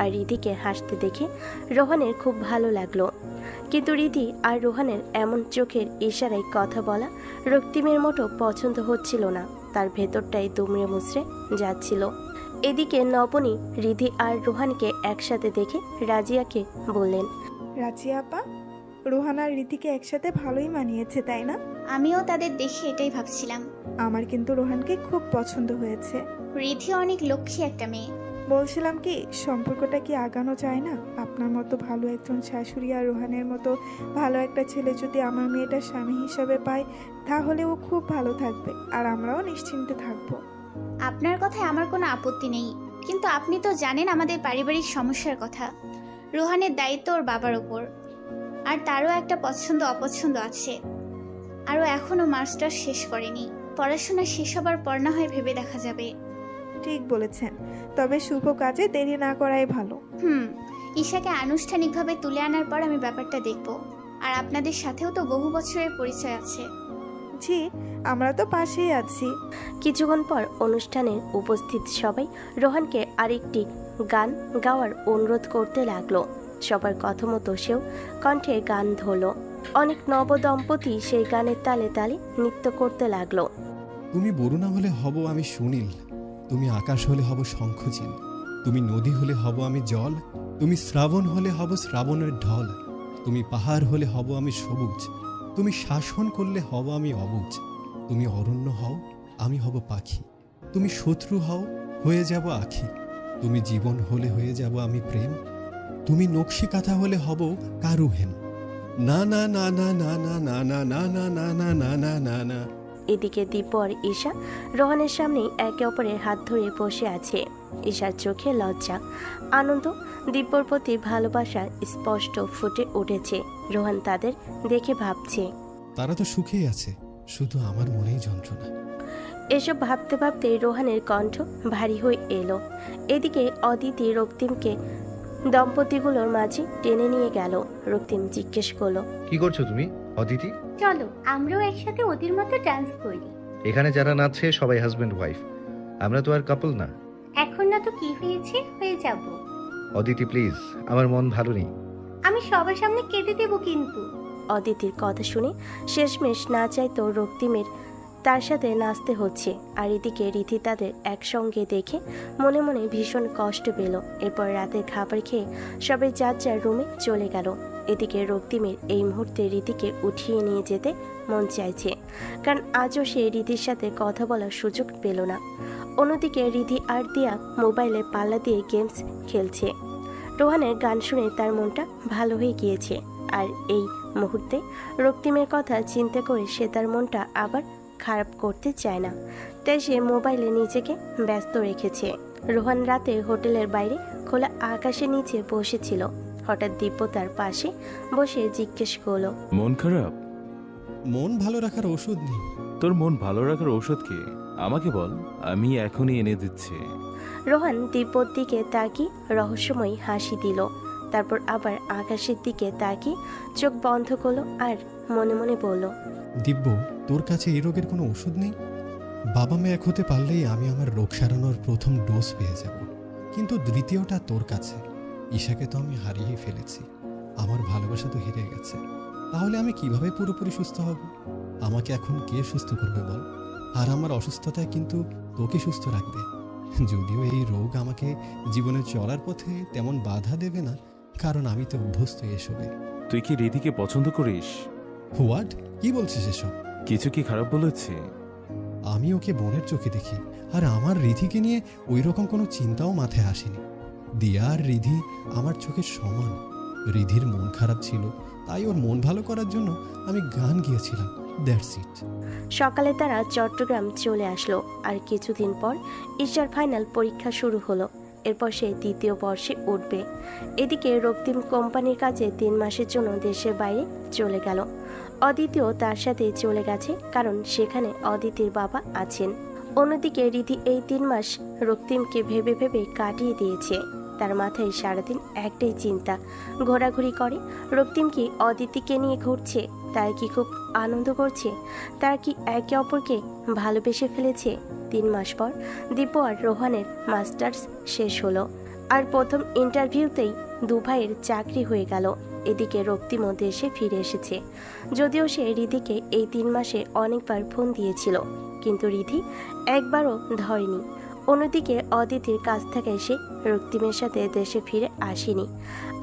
আর রিদিকে হাসতে দেখে রোহানের খুব ভালো লাগলো। কিন্তু রিদি আর রোহানের এমন চোখের ইশারায় কথা বলা রক্তিমের মতো পছন্দ হচ্ছিল না। তার ভেতরটাই দুমড়ে মুচড়ে যাচ্ছিল। এদিকে নবনী রিদি আর রোহানকে একসাথে দেখে রাজিয়াকে বললেন, রাজিয়া আপা, রোহান আর রীতিকে একসাথে ভালোই মানিয়েছে, তাই না? আমিও তাদের দেখে এটাই ভাবছিলাম। আমার কিন্তু রোহানকে খুব পছন্দ হয়েছে। রিধি অনেক লক্ষ্মী একটা মেয়ে। বলছিলাম কি, সম্পর্কটা কি আগানো যায় না? আপনার মতো ভালো একজন শাশুড়ি আর রোহানের মতো ভালো একটা ছেলে যদি আমার মেয়েটা স্বামী হিসাবে পায়, তাহলে ও খুব ভালো থাকবে আর আমরাও নিশ্চিন্তে থাকবো। আপনার কথায় আমার কোনো আপত্তি নেই, কিন্তু আপনি তো জানেন আমাদের পারিবারিক সমস্যার কথা। রোহানের দায়িত্ব ওর বাবার ওপর, আর তারও একটা পছন্দ অপছন্দ আছে। আরও এখনও মাস্টার্স শেষ করেনি। পড়াশোনা শেষ হবার পর না হয় ভেবে দেখা যাবে। ঠিক বলেছেন, তবে শুভ কাজে দেরি না করাই ভালো। ঈশাকে আনুষ্ঠানিকভাবে তুলে আনার পর আমি ব্যাপারটা দেখব। আর আপনাদের সাথেও তো বহু বছরের পরিচয় আছে। জি, আমরা তো পাশেই আছি। কিছুক্ষণ পর অনুষ্ঠানে উপস্থিত সবাই রোহানকে আরেকটি গান গাওয়ার অনুরোধ করতে লাগলো। সবার কথা মতো সেও কণ্ঠে গান ধরল। অনেক নবদম্পতি সেই গানের তালে তালে নৃত্য করতে লাগলো। তুমি বরুণা হলে হব আমি সুনীল, তুমি আকাশ হলে হব শঙ্খচিল, তুমি নদী হলে হব আমি জল, তুমি শ্রাবণ হলে হব শ্রাবণের ঢল, তুমি পাহাড় হলে হব আমি সবুজ, তুমি শাসন করলে হব আমি অবুজ, তুমি অরণ্য হও আমি হব পাখি, তুমি শত্রু হও হয়ে যাব আখি, তুমি জীবন হলে হয়ে যাব আমি প্রেম, তুমি নকশি কাঁথা হলে হব কারুহেম। না না না না না না না না না না না না না না না না। এদিকে দীপ আর ঈশা রোহানের সামনে একে অপরের হাত ধরে বসে আছে। ঈশার চোখে লজ্জা, আনন্দ, দীপর প্রতি ভালোবাসা স্পষ্ট ফুটে উঠেছে। রোহান তাদের দেখে ভাবছে, তারা তো সুখেই আছে, শুধু আমার মনেই যন্ত্রণা। এসব ভাবতে ভাবতে রোহানের কণ্ঠ ভারী হয়ে এলো। এদিকে অদিতি রক্তিমকে দম্পতিগুলোর মাঝে টেনে নিয়ে গেল। রক্তিম জিজ্ঞেস করলো, কি করছো তুমি অদিতি? চলো আমরাও একসাথে ওদের মতো ডান্স করি। এখানে যারা নাচছে সবাই হাজবেন্ড ওয়াইফ, আমরা তো আর কাপল না। এখন না তো কি হয়েছে, হয়ে যাব। অদিতি প্লিজ, আমার মন ভালো নেই। আমি সবার সামনে কেঁদে দেব কিন্তু। অদিতির কথা শুনে শেষমেশ না চাইতো রক্তিমের তার সাথে নাচতে হচ্ছে। আর এদিকে রীতি তাদের একসঙ্গে দেখে মনে মনে ভীষণ কষ্ট পেল। এরপর রাতের খাবার খেয়ে সবাই যার যার রুমে চলে গেল। এদিকে রক্তিমের এই মুহূর্তে রীতিকে উঠিয়ে নিয়ে যেতে মন চাইছে, কারণ আজও সে রীতির সাথে কথা বলার সুযোগ পেল না। অন্যদিকে রীতি আর দিয়া মোবাইলে পাল্লা দিয়ে গেমস খেলছে। রোহানের গান শুনে তার মনটা ভালো হয়ে গিয়েছে। আর এই মুহূর্তে রক্তিমের কথা চিন্তা করে সে তার মনটা আবার খারাপ করতে চায় না, তাই সে মোবাইলে নিজেকে ব্যস্ত রেখেছে। রোহান রাতে হোটেলের বাইরে খোলা আকাশের নিচে বসেছিল। হঠাৎ দিব্য তার পাশে বসে জিজ্ঞেস করলো, মন খারাপ? মন ভালো রাখার ওষুধ নেই। তোর মন ভালো রাখার ঔষধ কি আমাকে বল, আমি এখনই এনে দিচ্ছি। রোহান দিব্যর দিকে তাকিয়ে রহস্যময় হাসি দিল। তারপর আবার আকাশের দিকে তাকিয়ে চোখ বন্ধ করলো আর মনে মনে বলল, দিব্য, তোর কাছে এই রোগের কোনো ওষুধ নেই? বাবা মা এক হতে পারলেই আমি আমার রোগ সারানোর প্রথম ডোজ পেয়ে যাব, কিন্তু দ্বিতীয়টা তোর কাছে। ঈশাকে তো আমি হারিয়েই ফেলেছি, আমার ভালোবাসা তো হেরে গেছে। তাহলে আমি কিভাবে পুরোপুরি সুস্থ হব? আমাকে এখন কে সুস্থ করবে বল? আর আমার অসুস্থতায় কিন্তু তোকে সুস্থ রাখবে। যদিও এই রোগ আমাকে জীবনে চলার পথে তেমন বাধা দেবে না, কারণ আমি তো অভ্যস্ত এসবে। তুই কি রিধিকে পছন্দ করিস? হোয়াট? কি বলছিস এসব? কিছু কি খারাপ বলেছি? আমি ওকে বোনের চোখে দেখি, আর আমার রিধিকে নিয়ে ওই রকম কোনো চিন্তাও মাথায় আসেনি। দিয়া আর রিধি আমার চোখের সমান। রিধির মন খারাপ ছিল, তাই ওর মন ভালো করার জন্য আমি গান গিয়েছিলাম। That's it. সকালে তারা চট্টগ্রাম চলে আসলো। আর কিছুদিন পর ঈশার ফাইনাল পরীক্ষা শুরু হলো। এরপর সে দ্বিতীয় বর্ষে উঠবে। এদিকে রক্তিম কোম্পানির কাছে 3 মাসের জন্য দেশের বাইরে চলে গেল। অদিতিও তার সাথে চলে গেছে, কারণ সেখানে অদিতির বাবা আছেন। অন্যদিকে রিধি এই 3 মাস রক্তিমকে ভেবে ভেবে কাটিয়ে দিয়েছে। তার মাথায় সারাদিন একটাই চিন্তা, ঘোরাঘুরি করে। রক্তিম কি অদিতিকে নিয়ে ঘুরছে? তারা কি খুব আনন্দ করছে? তারা কি একে অপরকে ভালোবেসে ফেলেছে? 3 মাস পর দীপ আর রোহানের মাস্টার্স শেষ হলো, আর প্রথম ইন্টারভিউতেই 2 ভাইয়ের চাকরি হয়ে গেল। এদিকে রক্তিমও দেশে ফিরে এসেছে। যদিও সে রিধিকে এই 3 মাসে অনেকবার ফোন দিয়েছিল, কিন্তু রিধি একবারও ধরেনি। অন্যদিকে অদিতির কাছ থেকে এসে রক্তিমের সাথে দেশে ফিরে আসেনি,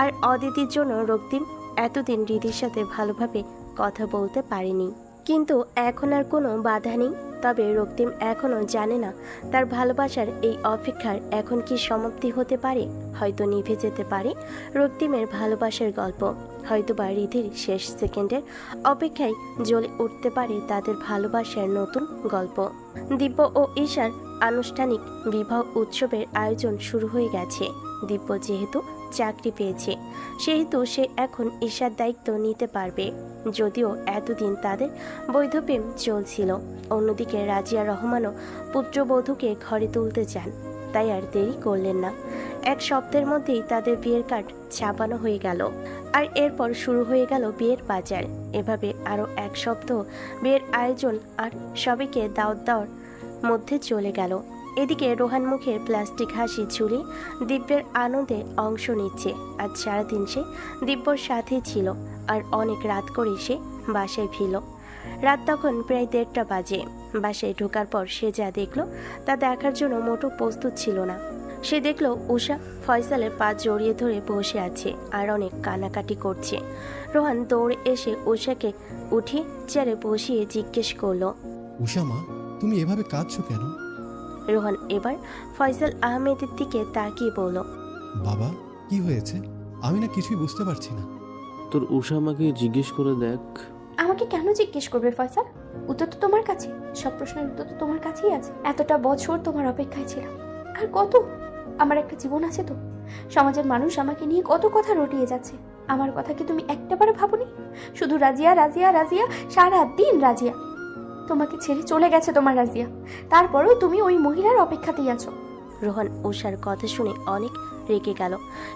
আর অদিতির জন্য রক্তিম এতদিন রিধির সাথে ভালোভাবে কথা বলতে পারেনি। কিন্তু এখন আর কোনো বাধা নেই। তবে রক্তিম এখনও জানে না তার ভালোবাসার এই অপেক্ষার এখন কি সমাপ্তি হতে পারে। হয়তো নিভে যেতে পারে রক্তিমের ভালোবাসার গল্প, হয়তোবা রিধির শেষ সেকেন্ডের অপেক্ষায় জ্বলে উঠতে পারে তাদের ভালোবাসার নতুন গল্প। দিব্য ও ঈশার আনুষ্ঠানিক বিবাহ উৎসবের আয়োজন শুরু হয়ে গেছে। দিব্য যেহেতু চাকরি পেয়েছে, সেহেতু সে এখন ঈশার দায়িত্ব নিতে পারবে। যদিও এতদিন তাদের বৈধ প্রেম চলছিল। অন্যদিকে রাজিয়া রহমানও পুত্রবধূকে ঘরে তুলতে চান, তাই আর দেরি করলেন না। 1 সপ্তাহের মধ্যেই তাদের বিয়ের কার্ড ছাপানো হয়ে গেল, আর এরপর শুরু হয়ে গেল বিয়ের বাজার। এভাবে আরও 1 সপ্তাহ বিয়ের আয়োজন আর সবাইকে দাওয়াত দেওয়ার মধ্যে চলে গেল। এদিকে রোহান মুখের প্লাস্টিক হাসি ঝুলি দিব্যের আনন্দে অংশ নিচ্ছে। আজ সারাদিন সে দিব্যর সাথেই ছিল, আর অনেক রাত করে সে বাসায় ফিরল। রাত তখন প্রায় 1:30 বাজে। বাসায় ঢোকার পর সে যা দেখলো তা দেখার জন্য মোটো প্রস্তুত ছিল না। সে দেখলো উষা ফয়সালের পা জড়িয়ে ধরে বসে আছে আর অনেক কান্নাকাটি করছে। রোহান দৌড়ে এসে উষাকে উঠিয়ে চেয়ারে বসিয়ে জিজ্ঞেস করলো, উষা মা, তুমি এভাবে কাঁদছো কেন? রোহান এবার ফয়সাল আহমেদের দিকে তাকিয়ে বলল, বাবা, কি হয়েছে? আমি না কিছুই বুঝতে পারছি না। তোর উষা আমাকে জিজ্ঞেস করে দেখ। আমাকে কেন জিজ্ঞেস করবে ফয়সাল? উত্তর তো তোমার কাছে, সব প্রশ্নের উত্তর তো তোমার কাছেই আছে। এতটা বছর তোমার অপেক্ষায় ছিলাম, আর কত? আমার একটা জীবন আছে তো। সমাজের মানুষ আমাকে নিয়ে কত কথা রটিয়ে যাচ্ছে, আমার কথা কি তুমি একটাবারে ভাবনি? শুধু রাজিয়া রাজিয়া রাজিয়া, সারা দিন রাজিয়া। তোমাকে ছেড়ে চলে গেছে তোমার রাজিয়া, তারপরেও তুমি ওই মহিলার অপেক্ষাতেই আছো। রোহান উষার কথা শুনে অনেক রেগে গেল।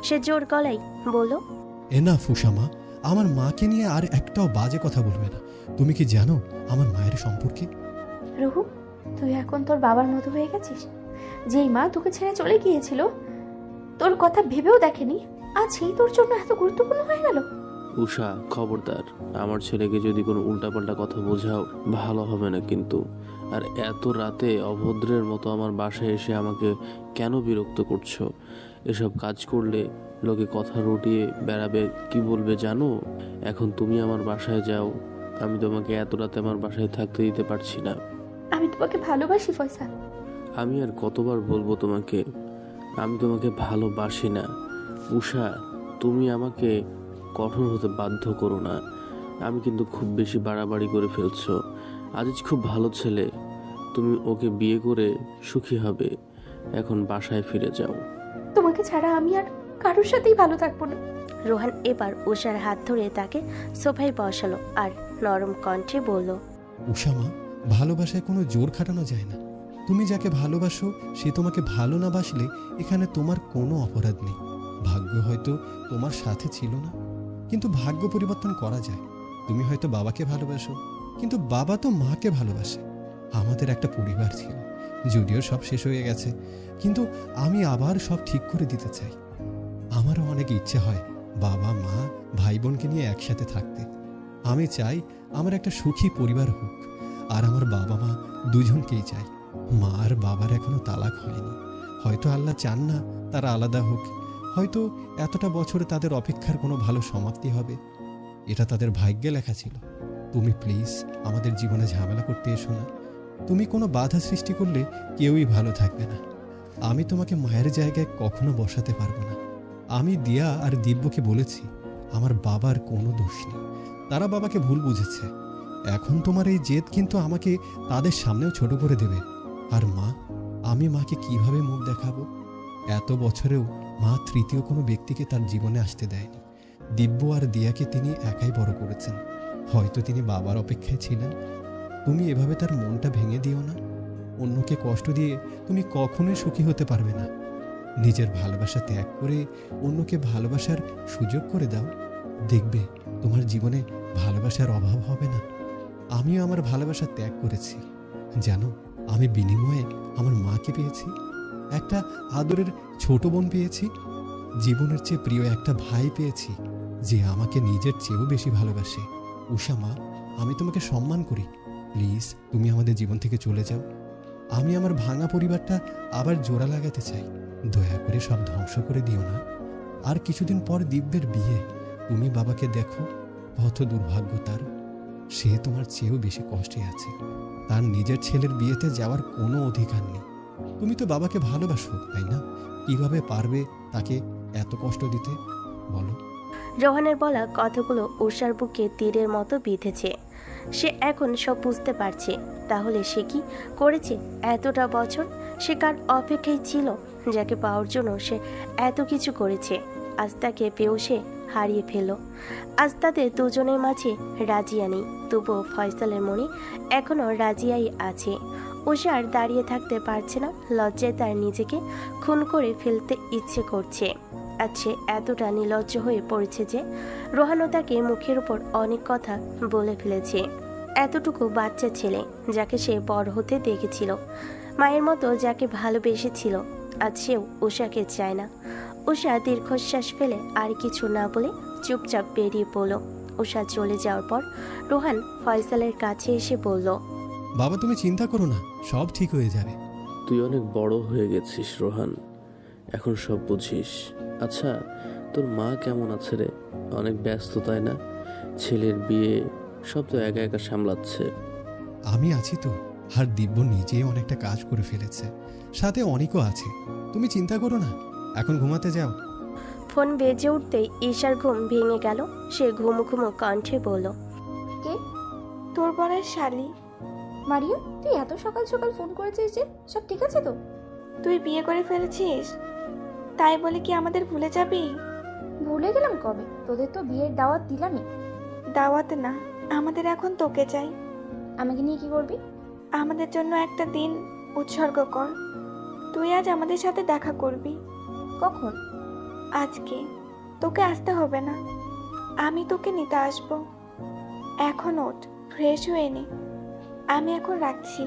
সে জোর গলায় বলল, এনাফ উষা মা, আমার মাকে নিয়ে আর একটাও বাজে কথা বলবে না। তুমি কি জানো আমার মায়ের সম্পর্কে? রুহু, তুই এখন তোর বাবার মতো হয়ে গেছিস। যেই মা তোকে ছেড়ে চলে গিয়েছিল, তোর কথা ভেবেও দেখেনি, আজ সেই তোর জন্য এত গুরুত্বপূর্ণ হয়ে গেল। উষা, খবরদার, আমার ছেলেকে যদি কোনো উল্টাপাল্টা কথা বোঝাও ভালো হবে না কিন্তু। আর এত রাতে অভদ্রের মতো আমার বাসায় এসে আমাকে কেন বিরক্ত করছো? এসব কাজ করলে লোকে কথা রটিয়ে বেড়াবে, কি বলবে জানো? এখন তুমি আমার বাসায় যাও, আমি তোমাকে এত রাতে আমার বাসায় থাকতে দিতে পারছি না। আমি তোমাকে ভালোবাসি ফয়সাল। আমি আর কতবার বলবো তোমাকে, আমি তোমাকে ভালোবাসি না। উষা, তুমি আমাকে কঠোর হতে বাধ্য করো না। আমি কিন্তু খুব বেশি বাড়াবাড়ি করে ফেলছো। আজিজ খুব ভালো ছেলে, তুমি ওকে বিয়ে করে সুখী হবে। এখন বাসায় ফিরে যাও। তোমাকে ছাড়া আমি আর কারোর সাথেই ভালো থাকবো না। রোহান এবার উষার হাত ধরে তাকে সোফায় বসালো আর নরম কণ্ঠে বলল, উষা মা, ভালোবাসায় কোনো জোর খাটানো যায় না। তুমি যাকে ভালোবাসো সে তোমাকে ভালো না বাসলে এখানে তোমার কোনো অপরাধ নেই। ভাগ্য হয়তো তোমার সাথে ছিল না, কিন্তু ভাগ্য পরিবর্তন করা যায়। তুমি হয়তো বাবাকে ভালোবাসো, কিন্তু বাবা তো মাকে ভালোবাসে। আমাদের একটা পরিবার ছিল, যদিও সব শেষ হয়ে গেছে, কিন্তু আমি আবার সব ঠিক করে দিতে চাই। আমারও অনেক ইচ্ছে হয় বাবা মা ভাই বোনকে নিয়ে একসাথে থাকতে। আমি চাই আমার একটা সুখী পরিবার হোক, আর আমার বাবা মা দুজনকেই চাই। মা আর বাবার এখনো তালাক হয়নি, হয়তো আল্লাহ চান না তারা আলাদা হোক। হয়তো এতটা বছরে তাদের অপেক্ষার কোনো ভালো সমাপ্তি হবে, এটা তাদের ভাগ্যে লেখা ছিল। তুমি প্লিজ আমাদের জীবনে ঝামেলা করতে এসো না। তুমি কোনো বাধা সৃষ্টি করলে কেউই ভালো থাকবে না। আমি তোমাকে মায়ের জায়গায় কখনো বসাতে পারবো না। আমি দিয়া আর দিব্যকে বলেছি আমার বাবার কোনো দোষ নেই, তারা বাবাকে ভুল বুঝেছে। এখন তোমার এই জেদ কিন্তু আমাকে তাদের সামনেও ছোট করে দেবে। আর মা, আমি মাকে কিভাবে মুখ দেখাবো? এত বছরেও মা তৃতীয় কোনো ব্যক্তিকে তার জীবনে আসতে দেয়নি। দিব্য আর দিয়াকে তিনি একাই বড় করেছেন। হয়তো তিনি বাবার অপেক্ষায় ছিলেন। তুমি এভাবে তার মনটা ভেঙে দিও না। অন্যকে কষ্ট দিয়ে তুমি কখনোই সুখী হতে পারবে না। নিজের ভালোবাসা ত্যাগ করে অন্যকে ভালোবাসার সুযোগ করে দাও, দেখবে তোমার জীবনে ভালোবাসার অভাব হবে না। আমিও আমার ভালোবাসা ত্যাগ করেছি, জানো। আমি বিনিময়ে আমার মাকে পেয়েছি, একটা আদরের ছোট বোন পেয়েছি, জীবনের চেয়ে প্রিয় একটা ভাই পেয়েছি যে আমাকে নিজের চেয়েও বেশি ভালোবাসে। উষা মা, আমি তোমাকে সম্মান করি। প্লিজ তুমি আমাদের জীবন থেকে চলে যাও। আমি আমার ভাঙা পরিবারটা আবার জোড়া লাগাতে চাই। দয়া করে সব ধ্বংস করে দিও না। আর কিছুদিন পর দিব্যের বিয়ে। তুমি বাবাকে দেখো, কত দুর্ভাগ্য তার। সে তোমার চেয়েও বেশি কষ্টে আছে। তার নিজের ছেলের বিয়েতে যাওয়ার কোনো অধিকার নেই। তুমি তো বাবাকে ভালোবাসো, তাই না? কিভাবে পারবে তাকে এত কষ্ট দিতে, বলো? রোহানের বলা কথাগুলো উষার বুকে তীরের মতো বিঁধেছে। সে এখন সব বুঝতে পারছে। তাহলে সে কি করেছে এতটা বছর? সে কার অপেক্ষায় ছিল, যাকে পাওয়ার জন্য সে এত কিছু করেছে? আজ তাকে পেয়েও সে হারিয়ে ফেল। আজ তাদের দুজনের মাঝে রাজিয়া নেই, তবুও ফয়সালের মনে এখনও রাজিয়াই আছে। উষার দাঁড়িয়ে থাকতে পারছে না, লজ্জায় তার নিজেকে খুন করে ফেলতে ইচ্ছে করছে। আজ সে এতটা নির্লজ্জ হয়ে পড়েছে যে রোহানও তাকে মুখের উপর অনেক কথা বলে ফেলেছে। এতটুকু বাচ্চা ছেলে যাকে সে বড় হতে দেখেছিল, মায়ের মতো যাকে ভালোবেসেছিল, আজ সেও উষাকে চায় না। উষা দীর্ঘশ্বাস ফেলে আর কিছু না বলে চুপচাপ বেরিয়ে পড়ল। উষা চলে যাওয়ার পর রোহান ফয়সালের কাছে এসে বলল, বাবা তুমি চিন্তা করো না, সব ঠিক হয়ে যাবে। তুই অনেক বড় হয়ে গেছিস রোহান, এখন সব বুঝিস। আচ্ছা, তোর মা কেমন আছে রে? অনেক ব্যস্ত তাই না? ছেলের বিয়ে সব তো একা একা সামলাচ্ছে। আমি আছি তো, আর দিব্য নিজেই অনেকটা কাজ করে ফেলেছে, সাথে অনেকও আছে। তুমি চিন্তা করো না, এখন ঘুমাতে যাও। ফোন বেজে উঠতেই ঈশার ঘুম ভেঙে গেল। সে ঘুমো ঘুমো কণ্ঠে বলল, কে? তোর বোনের শালি। মারিয়া, তুই এত সকাল সকাল ফোন করেছিস যে? সব ঠিক আছে তো? তুই বিয়ে করে ফেলেছিস, তাই বলে কি আমাদের ভুলে যাবি? ভুলে গেলাম কবে? তোদের তো বিয়ের দাওয়াত দিলামই। দাওয়াত না, আমাদের এখন তোকে চাই। আমাকে নিয়ে কি করবি? আমাদের জন্য একটা দিন উৎসর্গ কর। তুই আজ আমাদের সাথে দেখা করবি। কখন? আজকে। তোকে আসতে হবে না, আমি তোকে নিতে আসবো। এখন ওঠ, ফ্রেশ হয়ে নে। আমি এখন রাখছি।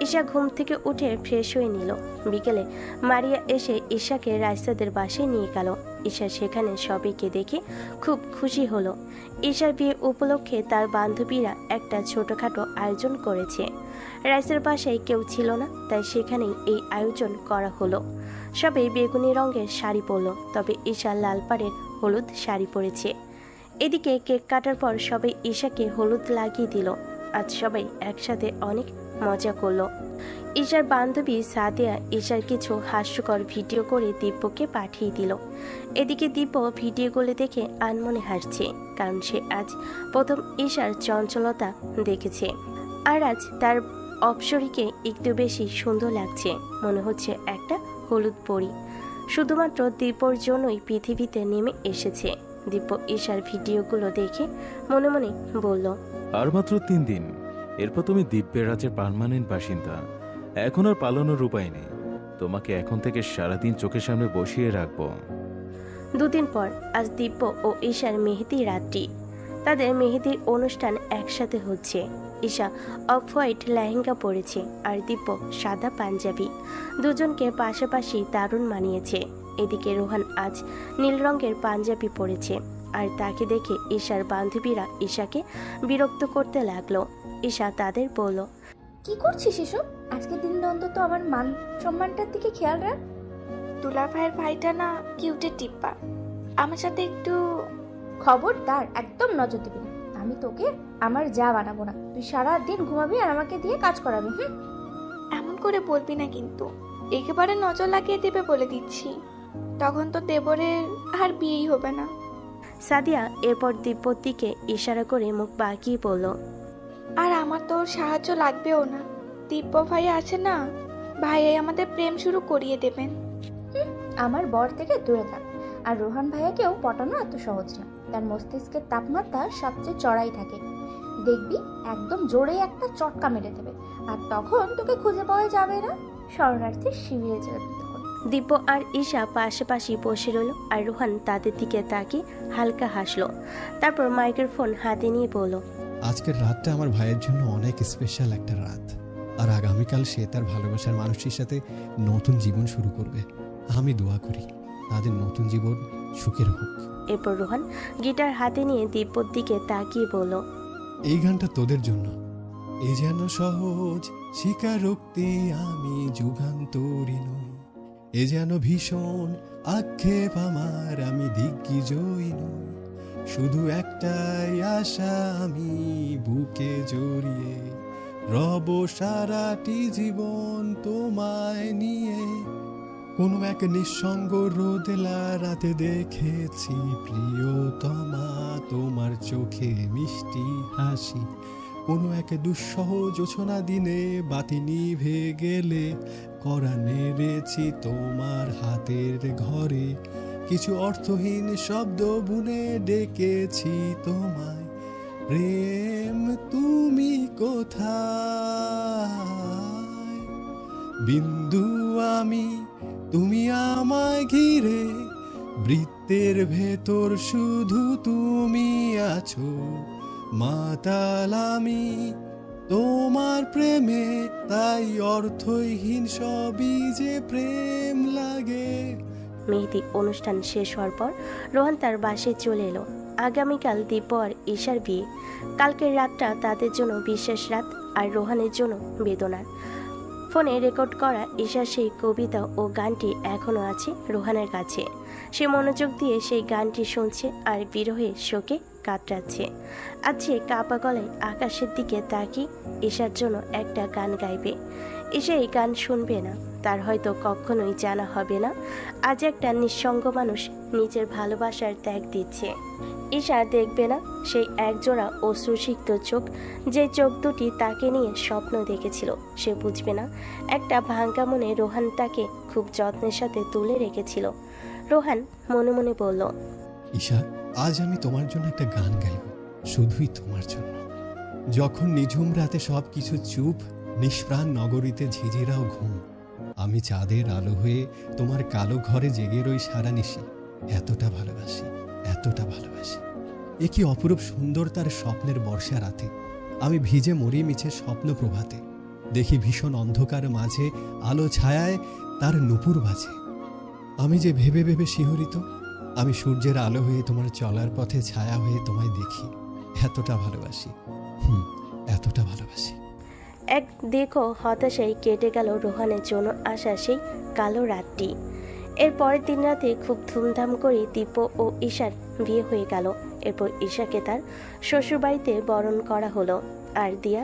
ঈশা ঘুম থেকে উঠে ফ্রেশ হয়ে নিল। বিকেলে মারিয়া এসে ঈশাকে রাইসাদের বাসায় নিয়ে গেল। ঈশা সেখানে সবাইকে দেখে খুব খুশি হলো। ঈশার বিয়ে উপলক্ষে তার বান্ধবীরা একটা ছোটখাটো আয়োজন করেছে। রাইসার বাসায় কেউ ছিল না, তাই সেখানেই এই আয়োজন করা হলো। সবাই বেগুনি রঙের শাড়ি পরল, তবে ঈশা লাল পাড়ের হলুদ শাড়ি পরেছে। এদিকে কেক কাটার পর সবাই ঈশাকে হলুদ লাগিয়ে দিল। আজ সবাই একসাথে অনেক মজা করলো। ঈশার বান্ধবী সাদিয়া ঈশার কিছু হাস্যকর ভিডিও করে দিব্যকে পাঠিয়ে দিল। এদিকে দিব্য ভিডিওগুলো দেখে আনমনে হাসছে, কারণ সে আজ প্রথম ঈশার চঞ্চলতা দেখেছে। আর আজ তার অপসরীকে একটু বেশি সুন্দর লাগছে, মনে হচ্ছে একটা হলুদ পরী। শুধুমাত্র দিব্যর জন্যই পৃথিবীতে নেমে এসেছে। দিব্য ঈশার ভিডিওগুলো দেখে মনে মনে বলল, আর মাত্র 3 দিন, এরপর তুমি দিব্যের রাজ্যের পার্মানেন্ট বাসিন্দা। এখন আর পালানোর উপায় নেই, তোমাকে এখন থেকে সারাদিন চোখের সামনে বসিয়ে রাখবো। 2 দিন পর আজ দিব্য ও ঈশার মেহেদি রাত্রি। তাদের মেহেদির অনুষ্ঠান একসাথে হচ্ছে। ঈশা অফ হোয়াইট লেহেঙ্গা পরেছে আর দিব্য সাদা পাঞ্জাবি। দুজনকে পাশাপাশি দারুণ মানিয়েছে। এদিকে রোহান আজ নীল রঙের পাঞ্জাবি পরেছে, আর তাকে দেখে ঈশার বান্ধবীরা ঈশাকে বিরক্ত করতে লাগলো। ঈশা তাদের বলল, কি করছিস এসব? আজকের দিনটা অন্তত আমার মান সম্মানটার দিকে খেয়াল রাখ। দুলা ভাইয়ের ভাইটা না কিউটে টিপ্পা, আমার সাথে একটু। খবরদার, একদম নজর দিবি না। আমি তোকে আমার যা বানাবো না। তুই সারা দিন ঘুমাবি আর আমাকে দিয়ে কাজ করাবি। এমন করে বলবি না কিন্তু, একেবারে নজর লাগিয়ে দেবে বলে দিচ্ছি। তখন তো দেবরের আর বিয়েই হবে না। সাদিয়া এরপর দিব্যর দিকে ইশারা করে মুখ বাঁকিয়ে বলল, আর আমার তো ওর সাহায্য লাগবেও না। দিব্য ভাই আছে না, ভাইয়াই আমাদের প্রেম শুরু করিয়ে দেবেন। আমার বর থেকে দূরে থাক। আর রোহান ভাইয়াকেও পটানো এত সহজ না। তার মস্তিষ্কের তাপমাত্রা সবচেয়ে চড়াই থাকে। দেখবি একদম জোরে একটা চটকা মেরে দেবে, আর তখন তোকে খুঁজে পাওয়া যাবে না। শরণার্থীর শিবিরে যাবে তখন। দিব্য আর ঈশা পাশাপাশি বসে রইল, আর রোহান তাদের দিকে তাকিয়ে হালকা হাসলো। তারপর মাইক্রোফোন হাতে নিয়ে বলল, আজকের রাতটা আমার ভাইয়ের জন্য অনেক স্পেশাল একটা রাত, আর আগামীকাল সে তার ভালোবাসার মানুষটির সাথে নতুন জীবন শুরু করবে। আমি দোয়া করি তাদের নতুন জীবন সুখের হোক। এরপর রোহান গিটার হাতে নিয়ে দিব্যর দিকে তাকিয়ে বলল, এই গানটা তোদের জন্য। এ যেন সহজ স্বীকারোক্তি, আমি যুগান্তরী নই। এ যেন ভীষণ আক্ষেপ আমার, আমি দিগ্বিজয়ী নই। শুধু একটাই আশা, আমি বুকে জড়িয়ে রব সারাটি জীবন তোমায় নিয়ে। কোনো এক নিঃসঙ্গ রোদেলা রাতে দেখেছি প্রিয়তমা তোমার চোখে মিষ্টি হাসি। কোনো এক দুঃসহ জোছনা দিনে বাতি নিভে গেলে কড়া নেড়েছি তোমার হাতের ঘরে। কিছু অর্থহীন শব্দ বুনে ডেকেছি তোমায়, প্রেম তুমি কোথায়? বিন্দু আমি, তুমি আমায় ঘিরে, বৃত্তের ভেতর শুধু তুমি আছো। মাতাল আমি তোমার প্রেমে, তাই অর্থহীন সবই যে প্রেম লাগে। মেহেদি অনুষ্ঠান শেষ হওয়ার পর রোহান তার বাসায় চলে এলো। আগামীকাল দিব্য আর ঈশার বিয়ে। কালকের রাতটা তাদের জন্য বিশেষ রাত, আর রোহানের জন্য বেদনার। ফোনে রেকর্ড করা ঈশার সেই কবিতা ও গানটি এখনও আছে রোহানের কাছে। সে মনোযোগ দিয়ে সেই গানটি শুনছে আর বিরহে শোকে কাতরাচ্ছে। আজ সে কাপা গলায় আকাশের দিকে তাকিয়ে ঈশার জন্য একটা গান গাইবে। ঈশা এই গান শুনবে না, তার হয়তো কখনোই জানা হবে না আজ একটা নিঃসঙ্গ মানুষ নিজের ভালোবাসার ত্যাগ দিচ্ছে। ঈশা দেখবে না সেই একজোড়া অশ্রুসিক্ত চোখ, যে চোখ দুটি তাকে নিয়ে স্বপ্ন দেখেছিল। সে বুঝবে না একটা ভাঙ্গা মনে রোহান তাকে খুব যত্নের সাথে তুলে রেখেছিল। রোহান মনে মনে বলল, ঈশা, আজ আমি তোমার জন্য একটা গান গাইব, শুধুই তোমার জন্য। যখন নিঝুম রাতে সব কিছু চুপ, নিষ্প্রাণ নগরীতে ঝিঝিরাও ঘুম, আমি চাঁদের আলো হয়ে তোমার কালো ঘরে জেগে রই সারা নিশি। এতটা ভালোবাসি, এতটা ভালোবাসি। এ কি অপরূপ সুন্দর তার স্বপ্নের বর্ষা রাতে। আমি ভিজে মরি মিছে স্বপ্ন প্রভাতে, দেখি ভীষণ অন্ধকার মাঝে আলো ছায়ায় তার নূপুর বাজে। আমি যে ভেবে ভেবে শিহরিত, আমি সূর্যের আলো হয়ে তোমার চলার পথে ছায়া হয়ে তোমায় দেখি। এতটা ভালোবাসি, এতটা ভালোবাসি। এক দেখো হতাশায় কেটে গেল রোহানের জন্য আসা সেই কালো রাতটি। এর পরের দিন রাতে খুব ধুমধাম করে দিব্য ও ঈশার বিয়ে হয়ে গেল। এরপর ঈশাকে তার শ্বশুরবাড়িতে বরণ করা হলো, আর দিয়া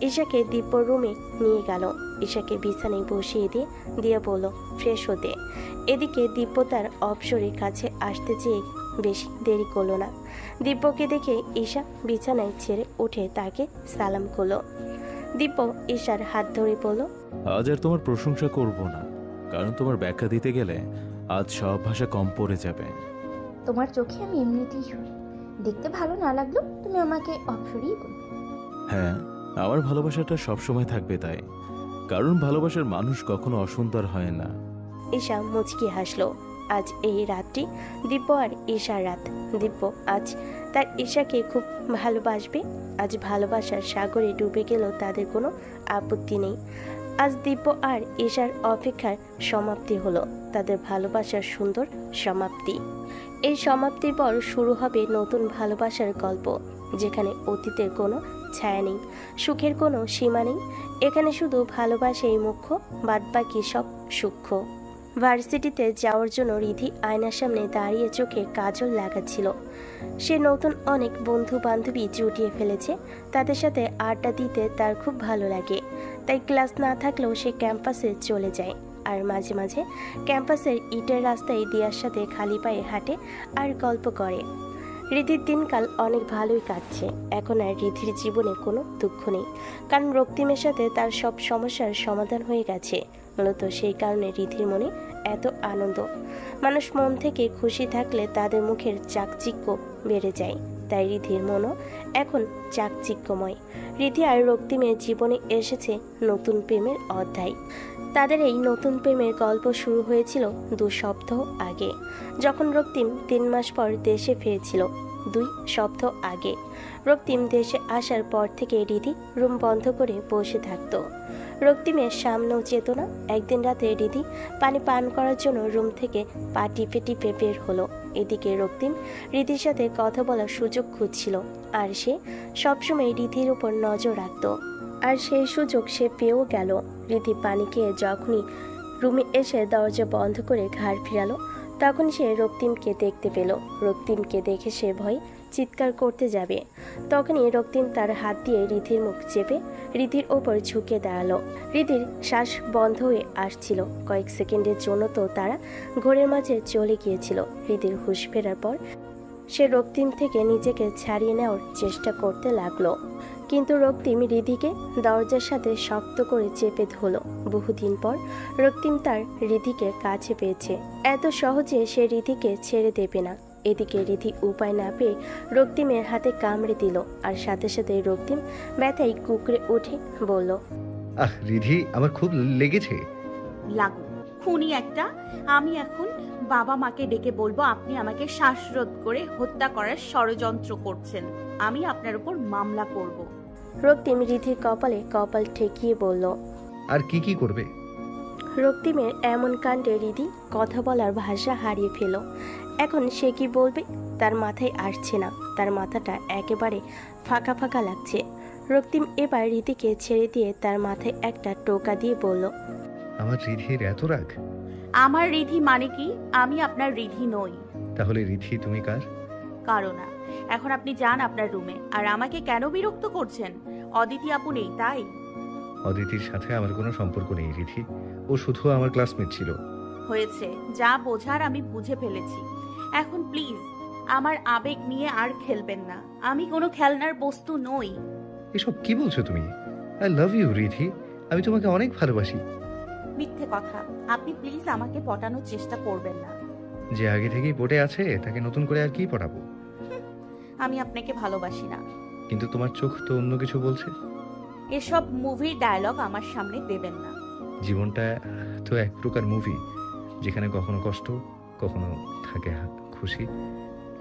ঈশাকে দিব্য রুমে নিয়ে গেল। ঈশাকে বিছানায় বসিয়ে দিয়ে দিয়া বলল ফ্রেশ হতে। এদিকে দিব্য তার অপসরের কাছে আসতে চেয়ে বেশি দেরি করলো না। দিব্যকে দেখে ঈশা বিছানায় ছেড়ে উঠে তাকে সালাম করলো। দিব্য ঈশার হাত ধরে বলল, আজ আর তোমার প্রশংসা করব না, কারণ তোমার ব্যাখ্যা দিতে গেলে আজ সব ভাষা কম পড়ে যাবে। তোমার চোখে আমি এমনিতেই শুনি, দেখতে ভালো না লাগলেও তুমি আমাকে অপসরই বলবে। হ্যাঁ, আমার ভালোবাসাটা সবসময় থাকবে তাই, কারণ ভালোবাসার মানুষ কখনো অসুন্দর হয় না। ঈশা মুচকি হাসলো। আজ এই রাতটি দিব্য আর ঈশার রাত। দিব্য আজ তার ঈশাকে খুব ভালোবাসবে। আজ ভালোবাসার সাগরে ডুবে গেল তাদের কোনো আপত্তি নেই। আজ দিব্য আর ঈশার অপেক্ষার সমাপ্তি হলো, তাদের ভালোবাসার সুন্দর সমাপ্তি। এই সমাপ্তির পর শুরু হবে নতুন ভালোবাসার গল্প, যেখানে অতীতের কোনো ছায়া নেই, সুখের কোনো সীমা নেই। এখানে শুধু ভালোবাসাই মুখ্য, বাদবাকি সব সূক্ষ্ম। ভার্সিটিতে যাওয়ার জন্য রিধি আয়নার সামনে দাঁড়িয়ে চোখে কাজল লাগাচ্ছিল। সে নতুন অনেক বন্ধু বান্ধবী জুটিয়ে ফেলেছে, তাদের সাথে আড্ডা দিতে তার খুব ভালো লাগে। তাই ক্লাস না থাকলেও সে ক্যাম্পাসে চলে যায়, আর মাঝে মাঝে ক্যাম্পাসের ইটের রাস্তায় দিয়ার সাথে খালি পায়ে হাঁটে আর গল্প করে। রিধির দিনকাল অনেক ভালোই কাটছে। এখন আর রিধির জীবনে কোনো দুঃখ নেই, কারণ রক্তিমের সাথে তার সব সমস্যার সমাধান হয়ে গেছে। মূলত সেই কারণে রিধির মনে এত আনন্দ। মানুষ মন থেকে খুশি থাকলে তাদের মুখের চাকচিক্য বেড়ে যায়। তাই রিধির মনও এখন চাকচিক্যময়। রিধি আর রক্তিমের জীবনে এসেছে নতুন প্রেমের অধ্যায়। তাদের এই নতুন প্রেমের গল্প শুরু হয়েছিল 2 সপ্তাহ আগে, যখন রক্তিম 3 মাস পর দেশে ফিরেছিল। 2 সপ্তাহ আগে রক্তিম দেশে আসার পর থেকে রিধি রুম বন্ধ করে বসে থাকতো। রক্তিমের সামনেও চেতনা। একদিন রাতে রিধি পানি পান করার জন্য রুম থেকে পা টিপে টিপে বের হলো। এদিকে রক্তিম রিধির সাথে কথা বলার সুযোগ খুঁজছিল, আর সে সবসময় রিধির উপর নজর রাখত। আর সেই সুযোগ সে পেয়েও গেল। রিধি পানি খেয়ে যখনই রুমে এসে দরজা বন্ধ করে ঘাড় ফিরালো, তখন সে রক্তিমকে দেখতে পেল। রক্তিমকে দেখে সে ভয়ে চিৎকার করতে যাবে, তখনই রক্তিম তার হাত দিয়ে রিধির মুখ চেপে রিধির ওপর ঝুঁকে দাঁড়ালো। রিধির শ্বাস বন্ধ হয়ে আসছিল। কয়েক সেকেন্ডের জন্য তো তারা ঘোরের মাঝে চলে গিয়েছিল। রিধির হুঁশ ফেরার পর সে রক্তিম থেকে নিজেকে ছাড়িয়ে নেওয়ার চেষ্টা করতে লাগলো, কিন্তু রক্তিম রিধিকে দরজার সাথে শক্ত করে চেপে ধরল। বহুদিন পর রক্তিম তার রিধিকে কাছে পেয়েছে, এত সহজে সে রিধিকে ছেড়ে দেবে না। এদিকে রিধি উপায় না পেয়ে রক্তিমের হাতে কামড়ে দিল, আর সাথে সাথে রক্তিম ব্যথায় কুকড়ে উঠে বলল, আহ রিধি, আমার খুব লেগেছে। লাগু খুনি একটা। আমি এখন বাবা মাকে ডেকে বলবো আপনি আমাকে শ্বাসরোধ করে হত্যা করার ষড়যন্ত্র করছেন। আমি আপনার উপর মামলা করব। রক্তিম রিধির কপালে কপাল ঠেকিয়ে বলল, আর কি কি করবে? রক্তিমের এমন কাণ্ডে রিধি কথা বলার ভাষা হারিয়ে ফেল। এখন সে কি বলবে তার মাথায় আসছে না। তার মাথাটা একেবারে ফাঁকা ফাঁকা লাগছে। রক্তিম এবার রিধিকে ছেড়ে দিয়ে তার মাথায় একটা টোকা দিয়ে বলল, আমার রিধির এত রাগ? আমার রিধি মানে কি? আমি আপনার রিধি নই। তাহলে রিধি তুমি কার? কারো না। এখন আপনি যান আপনার রুমে। আর আমাকে কেন বিরক্ত করছেন? অদিতি আপু নেই তাই? অদিতির সাথে আমার কোনো সম্পর্ক নেই রিধি, ও শুধু আমার ক্লাসমেট ছিল। হয়েছে, যা বোঝার আমি বুঝে ফেলেছি। এখন প্লিজ আমার আবেগ নিয়ে আর খেলবেন না। আমি কোনো খেলনার বস্তু নই। এসব কি বলছো তুমি? আই লাভ ইউ রিধি, আমি তোমাকে অনেক ভালোবাসি। মিথ্যে কথা। আপনি প্লিজ আমাকে পটানোর চেষ্টা করবেন না। যে আগে থেকেই পটে আছে তাকে নতুন করে আর কি পটাবো? আমি আপনাকে ভালোবাসি না। কিন্তু তোমার চোখ তো অন্য কিছু বলছে। এসব মুভির ডায়লগ আমার সামনে দেবেন না। জীবনটা তো এক প্রকার মুভি, যেখানে কখনো কষ্ট, কখনো থাকে খুশি।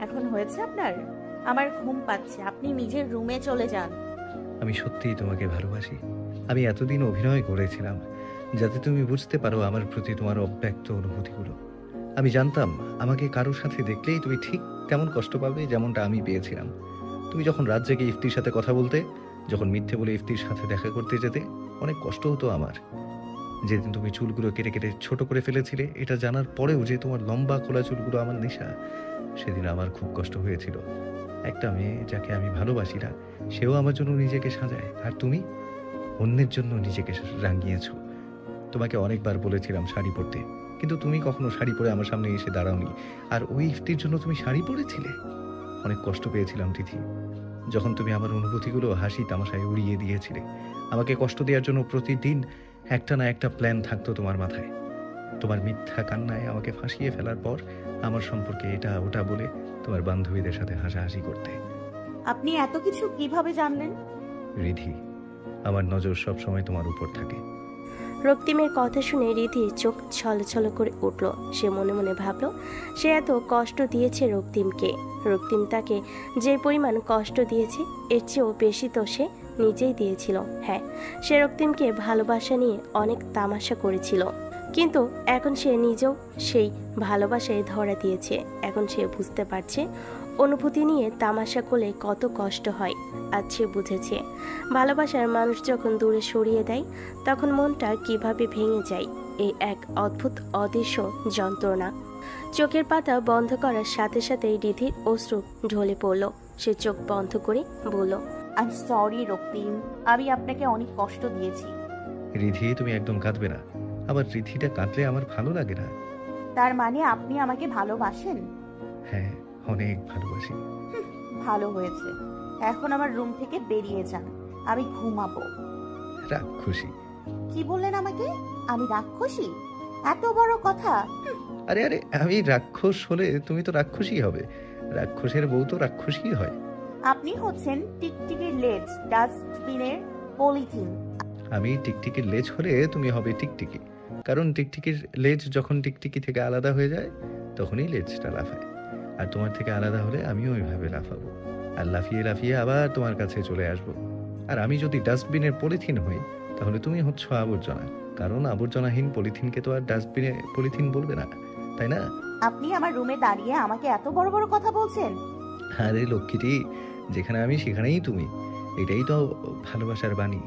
এখন হয়েছে আপনার? আমার ঘুম পাচ্ছে, আপনি নিজের রুমে চলে যান। আমি সত্যিই তোমাকে ভালোবাসি। আমি এতদিন অভিনয় করেছিলাম যাতে তুমি বুঝতে পারো আমার প্রতি তোমার অব্যক্ত অনুভূতিগুলো। আমি জানতাম আমাকে কারোর সাথে দেখলেই তুমি ঠিক তেমন কষ্ট পাবে যেমনটা আমি পেয়েছিলাম। তুমি যখন রাত জেগে ইফতির সাথে কথা বলতে, যখন মিথ্যে বলে ইফতির সাথে দেখা করতে যেতে, অনেক কষ্ট হতো আমার। যেদিন তুমি চুলগুলো কেটে কেটে ছোট করে ফেলেছিলে, এটা জানার পরেও যে তোমার লম্বা খোলা চুলগুলো আমার নেশা, সেদিন আমার খুব কষ্ট হয়েছিল। একটা মেয়ে যাকে আমি ভালোবাসি না, সেও আমার জন্য নিজেকে সাজায়, আর তুমি অন্যের জন্য নিজেকে রাঙিয়েছো। তোমাকে অনেকবার বলেছিলাম শাড়ি পরতে, কিন্তু তুমি কখনো শাড়ি পরে আমার সামনে এসে দাঁড়াওনি। আর ওই ইফতির জন্য তুমি শাড়ি পরেছিলে। অনেক কষ্ট পেয়েছিলাম তিথি, যখন তুমি আমার অনুভূতিগুলো হাসি তামাশায় উড়িয়ে দিয়েছিলে। আমাকে কষ্ট দেওয়ার জন্য প্রতিদিন একটা না একটা প্ল্যান থাকতো তোমার মাথায়। তোমার মিথ্যা কান্নায় আমাকে ফাঁসিয়ে ফেলার পর আমার সম্পর্কে এটা ওটা বলে তোমার বান্ধবীদের সাথে হাসাহাসি করতে। আপনি এত কিছু কিভাবে জানলেন? রিধি, আমার নজর সব সময় তোমার উপর থাকে। রক্তিমের কথা শুনে রিধির চোখ ছলছল করে উঠল। সে মনে মনে ভাবল, সে এত কষ্ট দিয়েছে রক্তিমকে। রক্তিম তাকে যে পরিমাণ কষ্ট দিয়েছে, এর চেয়েও বেশি তো সে নিজেই দিয়েছিল। হ্যাঁ, সে রক্তিমকে ভালোবাসা নিয়ে অনেক তামাশা করেছিল, কিন্তু এখন সে নিজেও সেই ভালোবাসায় ধরা দিয়েছে। এখন সে বুঝতে পারছে অনুভূতি নিয়ে তামাশা করলে কত কষ্ট হয়। আজ সে বুঝেছে ভালোবাসার মানুষ যখন দূরে সরিয়ে দেয়, তখন মনটা কিভাবে ভেঙে যায়। এই এক অদ্ভুত অদৃশ্য যন্ত্রণা। চোখের পাতা বন্ধ করার সাথে সাথে রিধির অশ্রু ঢলে পড়ল। সে চোখ বন্ধ করে বলল, আই এম সরি রক্তিম, আমি আপনাকে অনেক কষ্ট দিয়েছি। রিধি, তুমি একদম কাঁদবে না। আমার রিধিটা কাঁদলে আমার ভালো লাগে না। তার মানে আপনি আমাকে ভালোবাসেন? হ্যাঁ, অনেক ভালোবাসি। ভালো হয়েছে, এখন আমার রুম থেকে বেরিয়ে যান, আমি ঘুমাবো। রাক্ষসী? কি বললেন আমাকে? আমি রাক্ষসী? এত বড় কথা! আরে আরে, আমি রাক্ষস হলে তুমি তো রাক্ষসী হবে। রাক্ষসের বউ তো রাক্ষসী হয়। আপনি হচ্ছেন টিকটিকির লেজ, ডাস্টবিনের পলিথিন। আমি টিকটিকির লেজ হলে তুমি হবে টিকটিকি, কারণ টিকটিকির লেজ যখন টিকটিকি থেকে আলাদা হয়ে যায় তখনই লেজটা লাফায়। আর তোমার থেকে আলাদা হলে আমিও ওইভাবে লাফাবো, আর লাফিয়ে লাফিয়ে আবার তোমার কাছে চলে আসবো। আর আমি যদি ডাস্টবিনের পলিথিন হই তাহলে তুমি হচ্ছ আবর্জনা, কারণ আবর্জনাহীন পলিথিনকে তো আর ডাস্টবিনে পলিথিন বলবে না, তাই না? আপনি আমার রুমে দাঁড়িয়ে আমাকে এত বড় বড় কথা বলছেন। আরে লক্ষ্মীটি, যেখানে আমি সেখানেই তুমি, এটাই তো ভালোবাসার বাণী।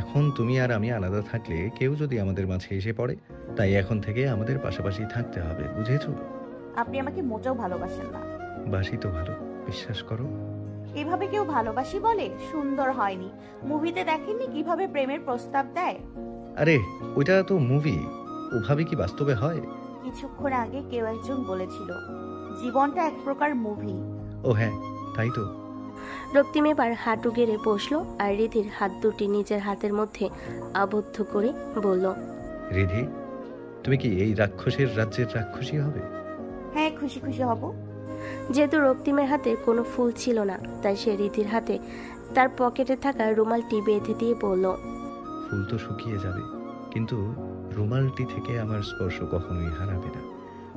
এখন তুমি আর আমি আলাদা থাকলে কেউ যদি আমাদের মাঝে এসে পড়ে, তাই এখন থেকে আমাদের পাশাপাশি থাকতে হবে, বুঝেছো? আপনি আমাকে মোটেও ভালোবাসেন না। বাসি তো ভালো, বিশ্বাস করো। এভাবে কেউ ভালোবাসি বলে? সুন্দর হয়নি। মুভিতে দেখেননি কিভাবে প্রেমের প্রস্তাব দেয়? আরে ওইটা তো মুভি, ওভাবে কি বাস্তবে হয়? কিছুক্ষণ আগে কেউ একজন বলেছিল জীবনটা এক প্রকার মুভি। ও হ্যাঁ, তাই তো। রক্তিম এবার হাঁটু গেড়ে বসলো আর রিধির হাত দুটি নিজের হাতের মধ্যে আবদ্ধ করে বলল, রিধি, তুমি কি এই রাক্ষসের রাজ্যের রাক্ষসী হবে? হ্যাঁ, খুশি খুশি হব। যেহেতু রক্তিমের হাতে কোনো ফুল ছিল না, তাই সে রিধির হাতে তার পকেটে থাকা রুমালটি বেঁধে দিয়ে বলল, ফুল তো শুকিয়ে যাবে, কিন্তু রুমালটি থেকে আমার স্পর্শ কখনোই হারাবে না।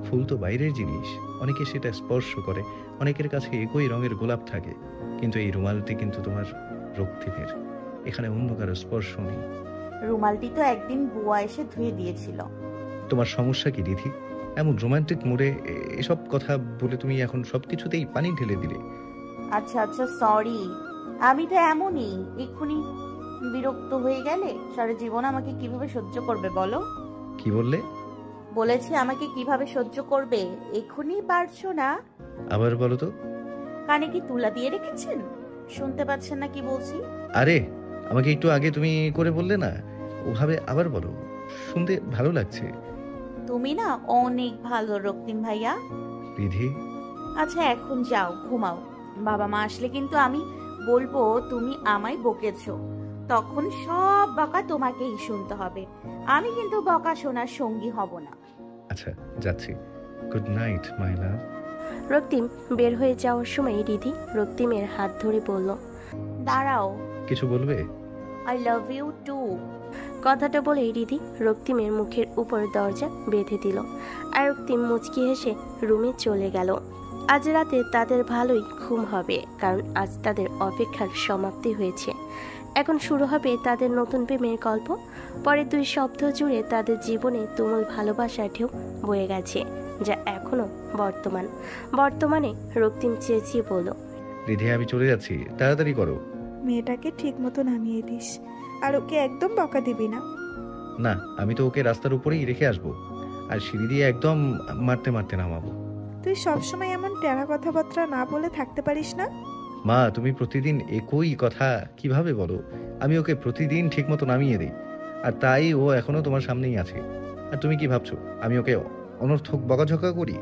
ফুল তো বাইরের জিনিস, অনেকে সেটা স্পর্শ করে, অনেকের কাছে একই রঙের গোলাপ থাকে, কিন্তু এই রুমালটি কিন্তু তোমার রক্তিমের, এখানে অন্য কারো স্পর্শ নেই। রুমালটি তো একদিন বুয়া এসে ধুয়ে দিয়েছিল। তোমার সমস্যা কি রিধি? এমন রোমান্টিক মোড়ে এসব কথা বলে তুমি এখন সবকিছুতেই পানি ঢেলে দিলে। আচ্ছা আচ্ছা, সরি। আমি তো এমনই, এক্ষুনি বিরক্ত হয়ে গেলে সারা জীবন আমাকে কিভাবে সহ্য করবে বলো? কি বললে? বলেছি আমাকে কিভাবে সহ্য করবে, এক্ষুনি পারছো না? আবার বলো তো। কানে কি তুলা দিয়ে রেখেছেন? শুনতে পাচ্ছেন না কি বলছি? আরে আমাকে একটু আগে তুমি করে বললে না, ওভাবে আবার বলো, শুনতে ভালো লাগছে। তুমি না অনেক ভালো রক্তিম ভাইয়া। রিধি, আচ্ছা এখন যাও ঘুমাও। বাবা মা আসলে কিন্তু আমি বলবো তুমি আমায় বকেছো, তখন সব বকা তোমাকেই শুনতে হবে। আমি কিন্তু বকা শোনার সঙ্গী হব না। আচ্ছা যাচ্ছি, গুড নাইট মাই লাভ। রক্তিম বের হয়ে যাওয়ার সময় রিধি রক্তিমের হাত ধরে বলল, দাঁড়াও। কিছু বলবে? I love you too. কথাটা বলে রিধি রক্তিমের মুখের উপর দরজা বেঁধে দিল, আর রক্তিম মুচকি হেসে রুমে চলে গেল। আজ রাতে তাদের ভালোই ঘুম হবে, কারণ আজ তাদের অপেক্ষার সমাপ্তি হয়েছে। এখন শুরু হবে তাদের নতুন প্রেমের গল্প। পরে 2 সপ্তাহ জুড়ে তাদের জীবনে তুমুল ভালোবাসার ঢেউ বয়ে গেছে, যা এখনো বর্তমানে রক্তিম চেঁচিয়ে বলল, রিধি আমি চলে যাচ্ছি, তাড়াতাড়ি করো। মেয়েটাকে ঠিক মতো নামিয়ে দিস, আর ওকে একদম বকা দিবি না। না, আমি তো ওকে রাস্তার উপরেই রেখে আসবো, আর সিঁড়ি দিয়ে একদম মারতে মারতে নামাবো। তুই সবসময় এমন টেরা কথাবার্তা না বলে থাকতে পারিস না? মা, তুমি প্রতিদিন একই কথা কিভাবে বলো? আমি ওকে প্রতিদিন ঠিক মতো নামিয়ে দিই, আর তাই ও এখনো তোমার সামনেই আছে। আর তুমি কি ভাবছো আমি ওকে অনর্থক বকাঝকা করি?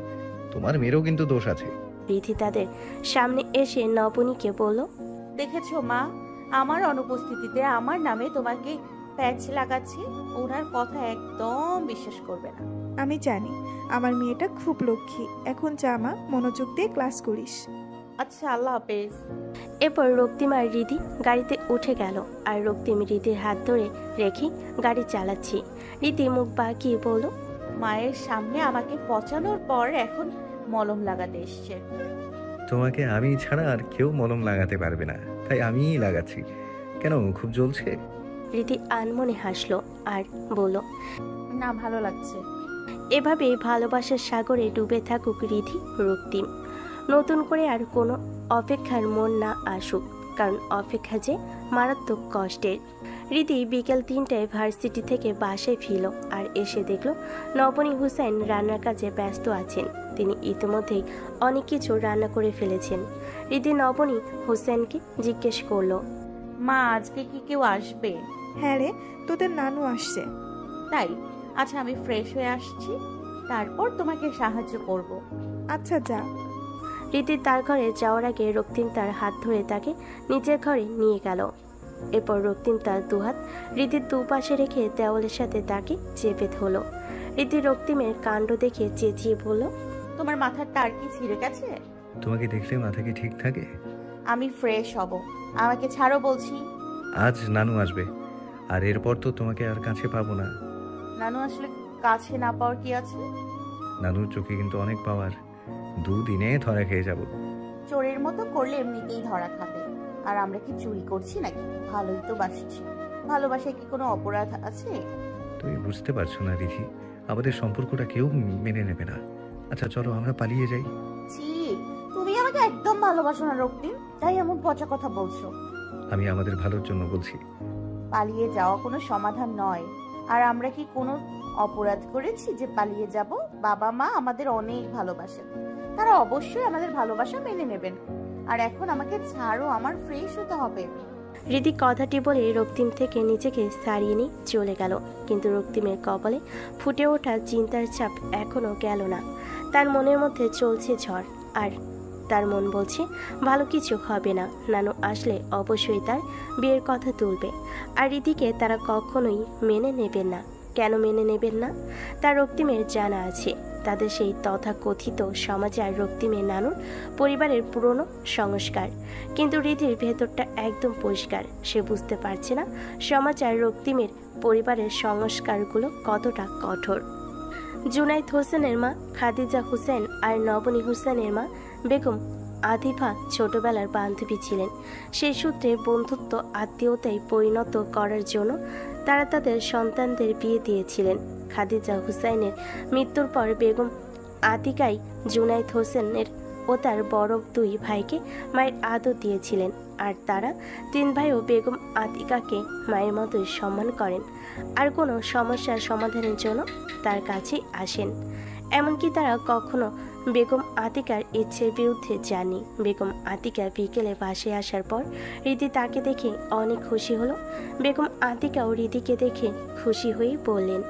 তোমার মেয়েরও কিন্তু দোষ আছে। রিধি তাদের সামনে এসে নবনীকে বলল, দেখেছো মা, আমার অনুপস্থিতিতে আমার নামে তোমাকে প্যাচ লাগাচ্ছে। ওনার কথা একদম বিশ্বাস করবে না। আমি জানি আমার মেয়েটা খুব লক্ষ্মী। এখন যা মা, মনোযোগ দিয়ে ক্লাস করিস। আচ্ছা, আল্লাহ হাফেজ। এরপর রক্তিম আর রিধি গাড়িতে উঠে গেল, আর রক্তিম রিধির হাত ধরে রেখে গাড়ি চালাচ্ছি। রিধি মুখ বাঁকিয়ে বলল, মায়ের সামনে আমাকে পচানোর পর এখন মলম লাগাতে এসছে। তোমাকে আমি ছাড়া আর কেউ মলম লাগাতে পারবে না, তাই আমিই লাগাচ্ছি। কেন, খুব জ্বলছে? রিধি আনমনে হাসলো আর বলল, না, ভালো লাগছে। এভাবে ভালোবাসার সাগরে ডুবে থাকুক রিধি রক্তিম। নতুন করে আর কোনো অপেক্ষার মন না আসুক, কারণ অপেক্ষা যে মারাত্মক কষ্টের। রিধি বিকেল 3টায় ভার্সিটি থেকে বাসায় ফিরল, আর এসে দেখল নবনী হুসাইন রান্নার কাজে ব্যস্ত আছেন। তিনি ইতিমধ্যেই অনেক কিছু রান্না করে ফেলেছেন। রিধি নবনী হুসাইনকে জিজ্ঞেস করলো, মা আজকে কি কেউ আসবে? হ্যাঁ রে, তোদের নানু আসছে। তাই? আচ্ছা আমি ফ্রেশ হয়ে আসছি, তারপর তোমাকে সাহায্য করব। আচ্ছা যা। রিধি তার ঘরে যাওয়ার আগে রক্তিম তার হাত ধরে তাকে নিজের ঘরে নিয়ে গেল। এরপর রক্তিম তার 2 হাত রিধির দুপাশে রেখে দেওয়ালের সাথে তাকে চেপে ধরল। রিধি রক্তিমের কাণ্ড দেখে চেঁচিয়ে বলল, তোমার মাথার তার কি ছিঁড়ে গেছে? তোমাকে দেখলে মাথা কি ঠিক থাকে? আমি ফ্রেশ হব। আমাকে ছাড়ো বলছি। আজ নানু আসবে, আর এরপর তো তোমাকে আর কাছে পাবো না। নানু আসলে কাছে না পাওয়ার কি আছে? নানুর চোখে কিন্তু অনেক পাওয়ার। 2 দিনে ধরা খেয়ে যাব। চোরের মতো করলে এমনিতেই ধরা খাবে। আর আমরা কি চুরি করছি নাকি? ভালোই তো বাসছি। ভালোবাসায় কি কোনো অপরাধ আছে? তুমি বুঝতে পারছো না রিধি, আমাদের সম্পর্কটা কেউ মেনে নেবে না। আচ্ছা চলো আমরা পালিয়ে যাই। ছি, তুমি আমাকে একদম ভালোবাসো না রক্তিম, তাই এমন পচা কথা বলছো। আমি আমাদের ভালোর জন্য বলছি। পালিয়ে যাওয়া কোনো সমাধান নয়। আর আমরা কি কোনো অপরাধ করেছি যে পালিয়ে যাব? বাবা মা আমাদের অনেক ভালোবাসেন, তারা অবশ্যই আমাদের ভালোবাসা মেনে নেবেন। আর এখন আমাকে ছাড়ো, আমার ফ্রেশ হতে হবে। রিদি কথাটি বলে রক্তিম থেকে নিজেকে সারিয়ে নিয়ে চলে গেল। কিন্তু রক্তিমের কপালে ফুটে ওঠা চিন্তার চাপ এখনো গেল না। তার মনের মধ্যে চলছে ঝড়, আর তার মন বলছে ভালো কিছু হবে না। নানু আসলে অবশ্যই তার বিয়ের কথা তুলবে, আর রিদিকে তারা কখনোই মেনে নেবেন না। কেন মেনে নেবেন না তার রক্তিমের জানা আছে। তাদের সেই তথাকথিত সমাজে আর রক্তিমের নানুর পরিবারের পুরনো সংস্কার। কিন্তু রিধির ভেতরটা একদম পরিষ্কার। সে বুঝতে পারছে না সমাজ আর রক্তিমের পরিবারের সংস্কারগুলো কতটা কঠোর। জুনাইদ হোসেনের মা খাদিজা হোসেন আর নবনী হোসেনের মা বেগম আদিফা ছোটবেলার বান্ধবী ছিলেন। সেই সূত্রে বন্ধুত্ব আত্মীয়তায় পরিণত করার জন্য তারা তাদের সন্তানদের বিয়ে দিয়েছিলেন। খাদিজা হুসাইনের মৃত্যুর পর বেগম আতিকাই জুনাইদ হোসেনের ও তার বড় 2 ভাইকে মায়ের আদর দিয়েছিলেন। আর তারা 3 ভাইও বেগম আতিকাকে মায়ের মতোই সম্মান করেন, আর কোনো সমস্যার সমাধানের জন্য তার কাছে আসেন। এমনকি তারা কখনো বেগম আতিকার ইচ্ছের বিরুদ্ধে যাননি। বেগম আতিকা বিকেলে বাসায় আসার পর রিদি তাকে দেখে অনেক খুশি হলো। বেগম আতিকাও রিদিকে দেখে খুশি হয়ে বললেন,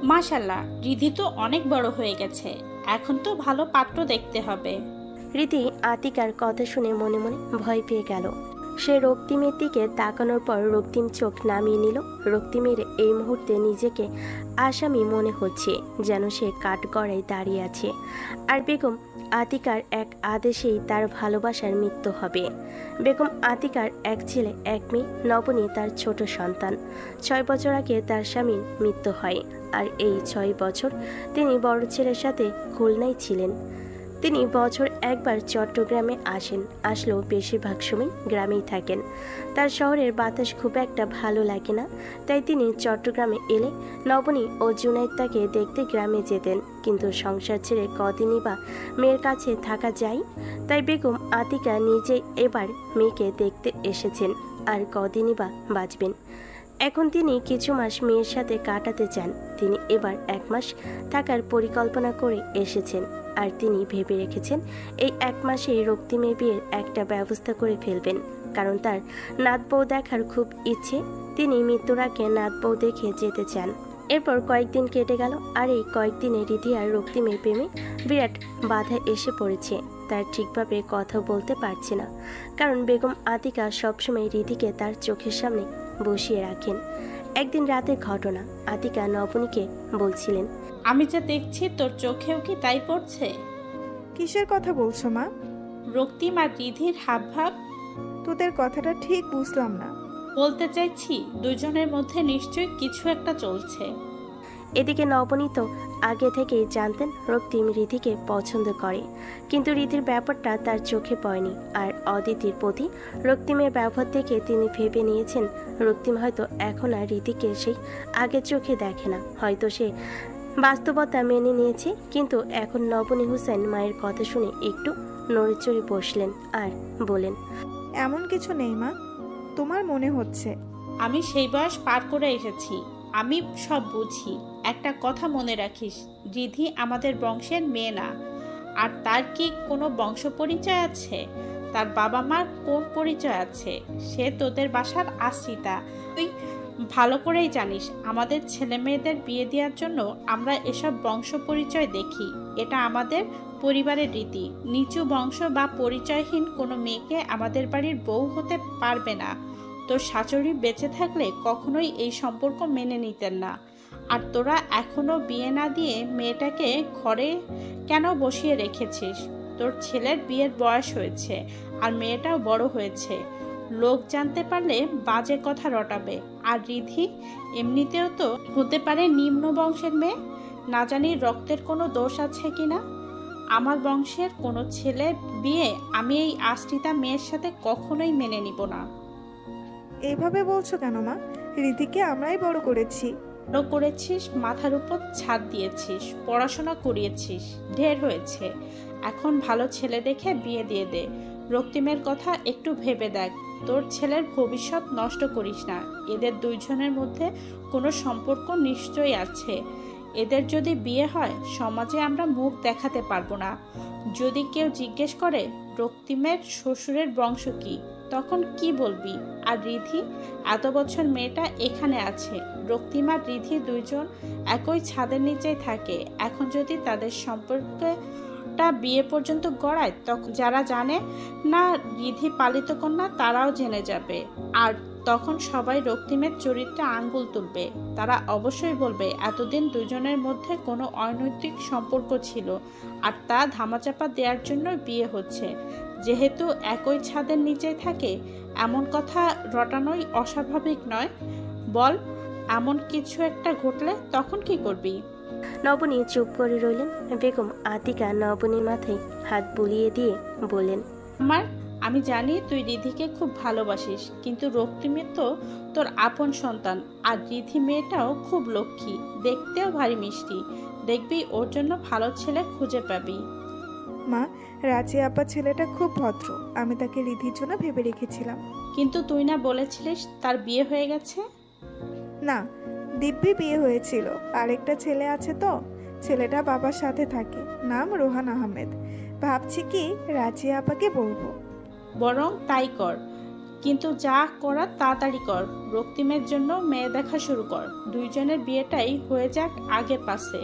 মাশাল্লাহ, রিধি তো অনেক বড় হয়ে গেছে, এখন তো ভালো পাত্র দেখতে হবে। রিদি আতিকার কথা শুনে মনে মনে ভয় পেয়ে গেল। সে রক্তিমের দিকে তাকানোর পর রক্তিম চোখ নামিয়ে নিল। রক্তিমের এই মুহূর্তে নিজেকে আসামি মনে হচ্ছে, যেন সে কাঠগড়ায় দাঁড়িয়ে আছে, আর বেগম আতিকার এক আদেশেই তার ভালোবাসার মৃত্যু হবে। বেগম আতিকার 1 ছেলে 1 মেয়ে, নবনী তার ছোট সন্তান। 6 বছর আগে তার স্বামীর মৃত্যু হয়, আর এই 6 বছর তিনি বড় ছেলের সাথে খুলনায় ছিলেন। তিনি বছর একবার চট্টগ্রামে আসলেও বেশিরভাগ সময় গ্রামেই থাকেন। তার শহরের বাতাস খুব একটা ভালো লাগে না, তাই তিনি চট্টগ্রামে এলে নবনী ও জুনাইদ তাকে দেখতে গ্রামে যেতেন। কিন্তু সংসার ছেড়ে কদিনই বা মেয়ের কাছে থাকা যায়, তাই বেগম আতিকা নিজেই এবার মেয়েকে দেখতে এসেছেন। আর কদিনই বা বাঁচবেন। এখন তিনি কিছু মাস মেয়ের সাথে কাটাতে চান। তিনি এবার 1 মাস থাকার পরিকল্পনা করে এসেছেন, আর তিনি ভেবে রেখেছেন এই 1 মাসে রক্তিমের বিয়ের একটা ব্যবস্থা করে ফেলবেন, কারণ তার নাত বউ দেখার খুব ইচ্ছে। তিনি মৃত্যুর আগে নাত বউ দেখে যেতে চান। এরপর কয়েকদিন কেটে গেল, আর এই কয়েকদিনে রিধি আর রক্তিমের প্রেমে বিরাট বাধা এসে পড়েছে। তার ঠিকভাবে কথা বলতে পারছে না, কারণ বেগম আতিকা সবসময় রিধিকে তার চোখের সামনে বসিয়ে রাখেন। একদিন রাতের ঘটনা, আতিকা নবনীকে বলছিলেন, আমি যা দেখছি তোর চোখেও কি তাই পড়ছে? কিসের কথা বলছো মা? রক্তিম আর রিধির হাবভাব। তোদের কথাটা ঠিক বুঝলাম না। বলতে চাইছি দুজনের মধ্যে নিশ্চয়ই কিছু একটা চলছে। এদিকে নবনী তো আগে থেকেই জানতেন রক্তিম রিধিকে পছন্দ করে, কিন্তু রিধির ব্যাপারটা তার চোখে পড়েনি। আর অদিতির প্রতি রক্তিমের ব্যবহার দেখে তিনি ভেবে নিয়েছেন রক্তিম হয়তো এখন আর রিধিকে সেই আগের চোখে দেখে না। হয়তো সে বাস্তবতা মেনে নিয়েছে। কিন্তু এখন নবনী হোসেন মায়ের কথা শুনে একটু নড়েচড়ে বসলেন আর বলেন, এমন কিছু নেই মা, তোমার মনে হচ্ছে। আমি সেই বয়স পার করে এসেছি, আমি সব বুঝি। একটা কথা মনে রাখিস, রিধি আমাদের বংশের মেয়ে না। আর তার কি কোনো বংশ পরিচয় আছে? তার বাবা মার কোন পরিচয় আছে? সে তোদের বাসার আশ্রিতা। তুই ভালো করেই জানিস আমাদের ছেলে মেয়েদের বিয়ে দেওয়ার জন্য আমরা এসব বংশ পরিচয় দেখি। এটা আমাদের পরিবারের রীতি। নিচু বংশ বা পরিচয়হীন কোনো মেয়েকে আমাদের বাড়ির বউ হতে পারবে না। তোর শাশুড়ি বেঁচে থাকলে কখনোই এই সম্পর্ক মেনে নিতেন না। আর তোরা এখনো বিয়ে না দিয়ে মেয়েটাকে ঘরে কেন বসিয়ে রেখেছিস? তোর ছেলের বিয়ের বয়স হয়েছে, আর মেয়েটাও বড় হয়েছে, লোক জানতে পারলে বাজে কথা রটাবে। আর রিধি এমনিতেও তো হতে পারে নিম্ন বংশের মেয়ে, না জানি রক্তের কোনো দোষ আছে কিনা। আমার বংশের কোনো ছেলে বিয়ে আমি এই আশ্রিতা মেয়ের সাথে কখনোই মেনে নিব না। এইভাবে বলছো কেন মা? রিধিকে আমরাই বড় করেছি। বড় করেছিস, মাথার উপর ছাদ দিয়েছিস, পড়াশোনা করিয়েছিস, ঢের হয়েছে। এখন ভালো ছেলে দেখে বিয়ে দিয়ে দে। রক্তিমের কথা একটু ভেবে দেখ, তোর ছেলের ভবিষ্যৎ নষ্ট করিস না। এদের দুইজনের মধ্যে কোনো সম্পর্ক নিশ্চয়ই আছে। এদের যদি বিয়ে হয় সমাজে আমরা মুখ দেখাতে পারবো না। যদি কেউ জিজ্ঞেস করে রক্তিমের শ্বশুরের বংশ কি, তখন কি বলবি? আর রিধি, এত বছর মেয়েটা এখানে আছে, রক্তিম আর রিধি দুইজন একই ছাদের নিচেই থাকে। এখন যদি তাদের সম্পর্কটা বিয়ে পর্যন্ত গড়ায়, তখন যারা জানে না রিধি পালিত কন্যা তারাও জেনে যাবে। আর তখন সবাই রক্তিমের চরিত্রে আঙ্গুল তুলবে। তারা অবশ্যই বলবে এতদিন দুজনের মধ্যে কোনো অনৈতিক সম্পর্ক ছিল, আর তা ধামাচাপা দেওয়ার জন্য বিয়ে হচ্ছে। যেহেতু একই ছাদের নিচে থাকে, এমন কথা রটানোই অস্বাভাবিক নয়। বল, এমন কিছু একটা ঘটলে তখন কি করবি? নবনী চুপ করে রইলেন। বেগম আতিকা নবনীর মাথায় হাত বুলিয়ে দিয়ে বললেন, আমি জানি তুই রিধিকে খুব ভালোবাসিস, কিন্তু রক্তিমে তো তোর আপন সন্তান। আর রিধি মেয়েটাও খুব লক্ষ্মী, দেখতেও ভারী মিষ্টি। দেখবি ওর জন্য ভালো ছেলে খুঁজে পাবি। মা, রাজি আপা ছেলেটা খুব ভদ্র, আমি তাকে রিধির জন্য ভেবে রেখেছিলাম। কিন্তু তুই না বলেছিলিস তার বিয়ে হয়ে গেছে? না, দিব্যি বিয়ে হয়েছিল, আরেকটা ছেলে আছে তো। ছেলেটা বাবার সাথে থাকে, নাম রোহান আহমেদ। ভাবছি কি রাজি আপাকে বলবো। বরং তাই কর, কিন্তু যা করার তাড়াতাড়ি কর। রক্তিমের জন্য মেয়ে দেখা শুরু কর। দুইজনের বিয়েটাই হয়ে যাক আগে পাশে।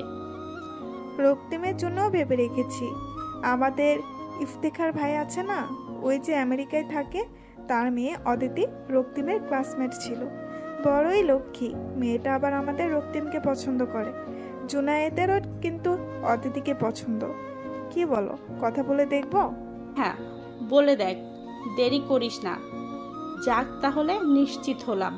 রক্তিমের জন্যও ভেবে রেখেছি। আমাদের ইফতেখার ভাই আছে না, ওই যে আমেরিকায় থাকে, তার মেয়ে অদিতি রক্তিমের ক্লাসমেট ছিল। বড়ই লক্ষ্মী মেয়েটা, আবার আমাদের রক্তিমকে পছন্দ করে। জুনায়েদেরও কিন্তু অদিতিকে পছন্দ। কি বলো, কথা বলে দেখবো? হ্যাঁ, বলে দেখ, দেরি করিস না। যাক, তাহলে নিশ্চিত হলাম।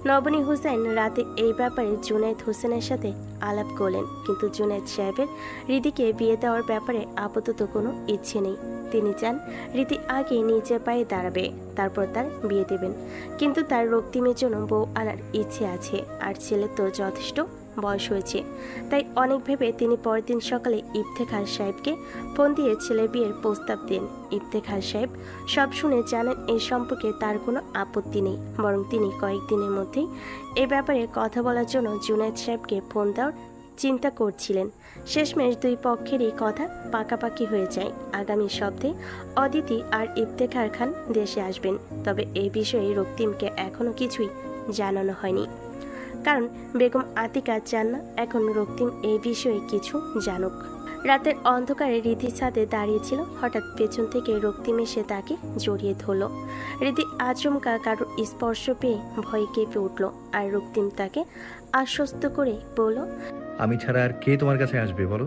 নবনী হুসেন রাতে এই ব্যাপারে জুনায়েদ হোসেনের সাথে আলাপ করলেন, কিন্তু জুনায়েদ সাহেবের রিধিকে বিয়ে দেওয়ার ব্যাপারে আপাতত কোনো ইচ্ছে নেই। তিনি চান রীতি আগে নিজের পায়ে দাঁড়াবে, তারপর তার বিয়ে দেবেন। কিন্তু তার রক্তিমের জন্য বউ আনার ইচ্ছে আছে, আর ছেলে তো যথেষ্ট বয়স হয়েছে। তাই অনেক ভেবে তিনি পরের দিন সকালে ইফতেখার সাহেবকে ফোন দিয়ে ছেলের বিয়ের প্রস্তাব দেন। ইফতেখার সাহেব সব শুনে জানেন এই সম্পর্কে তার কোনো আপত্তি নেই, বরং তিনি কয়েকদিনের মধ্যেই এ ব্যাপারে কথা বলার জন্য জুনায়েদ সাহেবকে ফোন দেওয়ার চিন্তা করছিলেন। শেষমেশ দুই পক্ষেরই কথা পাকাপাকি হয়ে যায়। আগামী সপ্তাহে অদিতি আর ইফতেখার খান দেশে আসবেন। তবে এই বিষয়ে রক্তিমকে এখনো কিছুই জানানো হয়নি, কারণ বেগম আতিকা চান না এখন রক্তিম এই বিষয়ে কিছু জানুক। রাতের অন্ধকারে রিধি ছাদে দাঁড়িয়েছিল। হঠাৎ পেছন থেকে রক্তিম এসে তাকে জড়িয়ে ধরল। রিধি আচমকা কারোর স্পর্শ পেয়ে ভয়ে কেঁপে উঠল, আর রক্তিম তাকে আশ্বস্ত করে বলল, আমি ছাড়া আর কে তোমার কাছে আসবে বলো?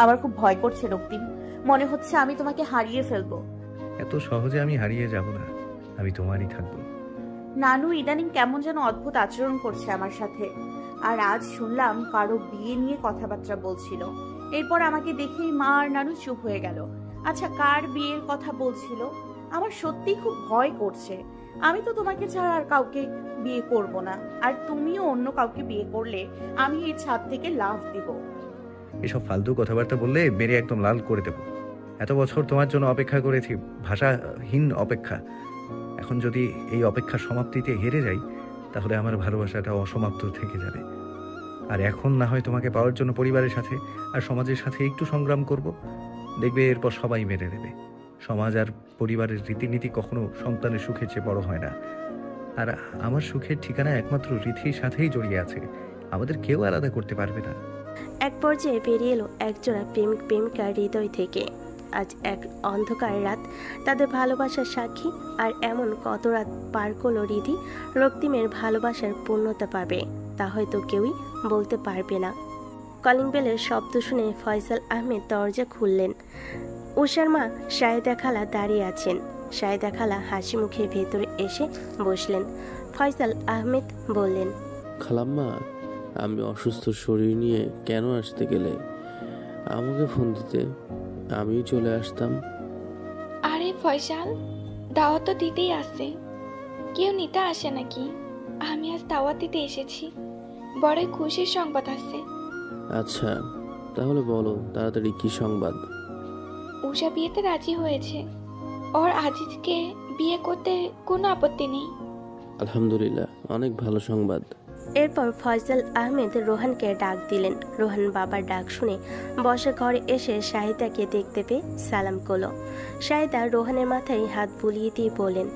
আমার খুব ভয় করছে রক্তিম, মনে হচ্ছে আমি তোমাকে হারিয়ে ফেলবো। এত সহজে আমি হারিয়ে যাব না, আমি তোমারই থাকবো। নানু ইদানিং কেমন যেন অদ্ভুত আচরণ করছে আমার সাথে, আর আজ শুনলাম কারো বিয়ে নিয়ে কথাবার্তা বলছিল। এরপর আমাকে দেখেই মা আর নানু চুপ হয়ে গেল। আচ্ছা, কার বিয়ের কথা বলছিল? আমার সত্যি খুব ভয় করছে। আমি তো তোমাকে ছাড়া আর কাউকে বিয়ে করব না, আর তুমিও অন্য কাউকে বিয়ে করলে আমি এই ছাদ থেকে লাফ দিব। এসব ফালতু কথাবার্তা বললে মেরে একদম লাল করে দেব। এত বছর তোমার জন্য অপেক্ষা করেছি, ভাষাহীন অপেক্ষা। এখন যদি এই অপেক্ষার সমাপ্তিতে হেরে যাই, তাহলে আমার ভালোবাসাটা অসমাপ্ত থেকে যাবে। আর এখন না হয় তোমাকে পাওয়ার জন্য পরিবারের সাথে আর সমাজের সাথে একটু সংগ্রাম করব, দেখবে এরপর সবাই মেনে নেবে। সমাজ আর পরিবারের রীতিনীতি কখনো সন্তানের সুখের চেয়ে বড় হয় না। আর আমার সুখের ঠিকানা একমাত্র রিধির সাথেই জড়িয়ে আছে, আমাদের কেউ আলাদা করতে পারবে না। এক পর্যায়ে বেরিয়ে এলো একজোড়া প্রেমিক প্রেমিকার হৃদয় থেকে। আজ এক অন্ধকার রাত তাদের ভালোবাসার সাক্ষী, আর এমন কত রাত পার করলো রিধি রক্তিমের ভালোবাসার পূর্ণতা পাবে তা হয়তো কেউই বলতে পারবে না। কলিং বেলের শব্দ শুনে ফয়সাল আহমেদ দরজা খুললেন। উষার মা শাহেদা খালা দাঁড়িয়ে আছেন। শাহিদা খালা হাসি মুখে ভেতরে এসে বসলেন। ফয়সাল আহমেদ বললেন, খালাম্মা, আমি অসুস্থ শরীর নিয়ে কেন আসতে গেলে? আমাকে ফোন দিতে, আমিও চলে আসতাম। আরে ফয়সাল, দাওয়াত তো দিতেই আসে, কেউ নিতে আসে নাকি? আমি আজ দাওয়াত দিতে এসেছি, বড়ই খুশির সংবাদ আছে। আচ্ছা, তাহলে বলো তাড়াতাড়ি কি সংবাদ? উষা বিয়েতে রাজি হয়েছে, ওর আজিজকে বিয়ে করতে কোনো আপত্তি নেই। আলহামদুলিল্লাহ, অনেক ভালো সংবাদ। এরপর ফয়সাল আহমেদ রোহানকে ডাক দিলেন। রোহান বাবার ডাক শুনে বসে ঘরে এসে শাহিদাকে দেখতে পেয়ে সালাম করল। শাহিদা রোহানের মাথায় হাত বুলিয়ে দিয়ে বললেন,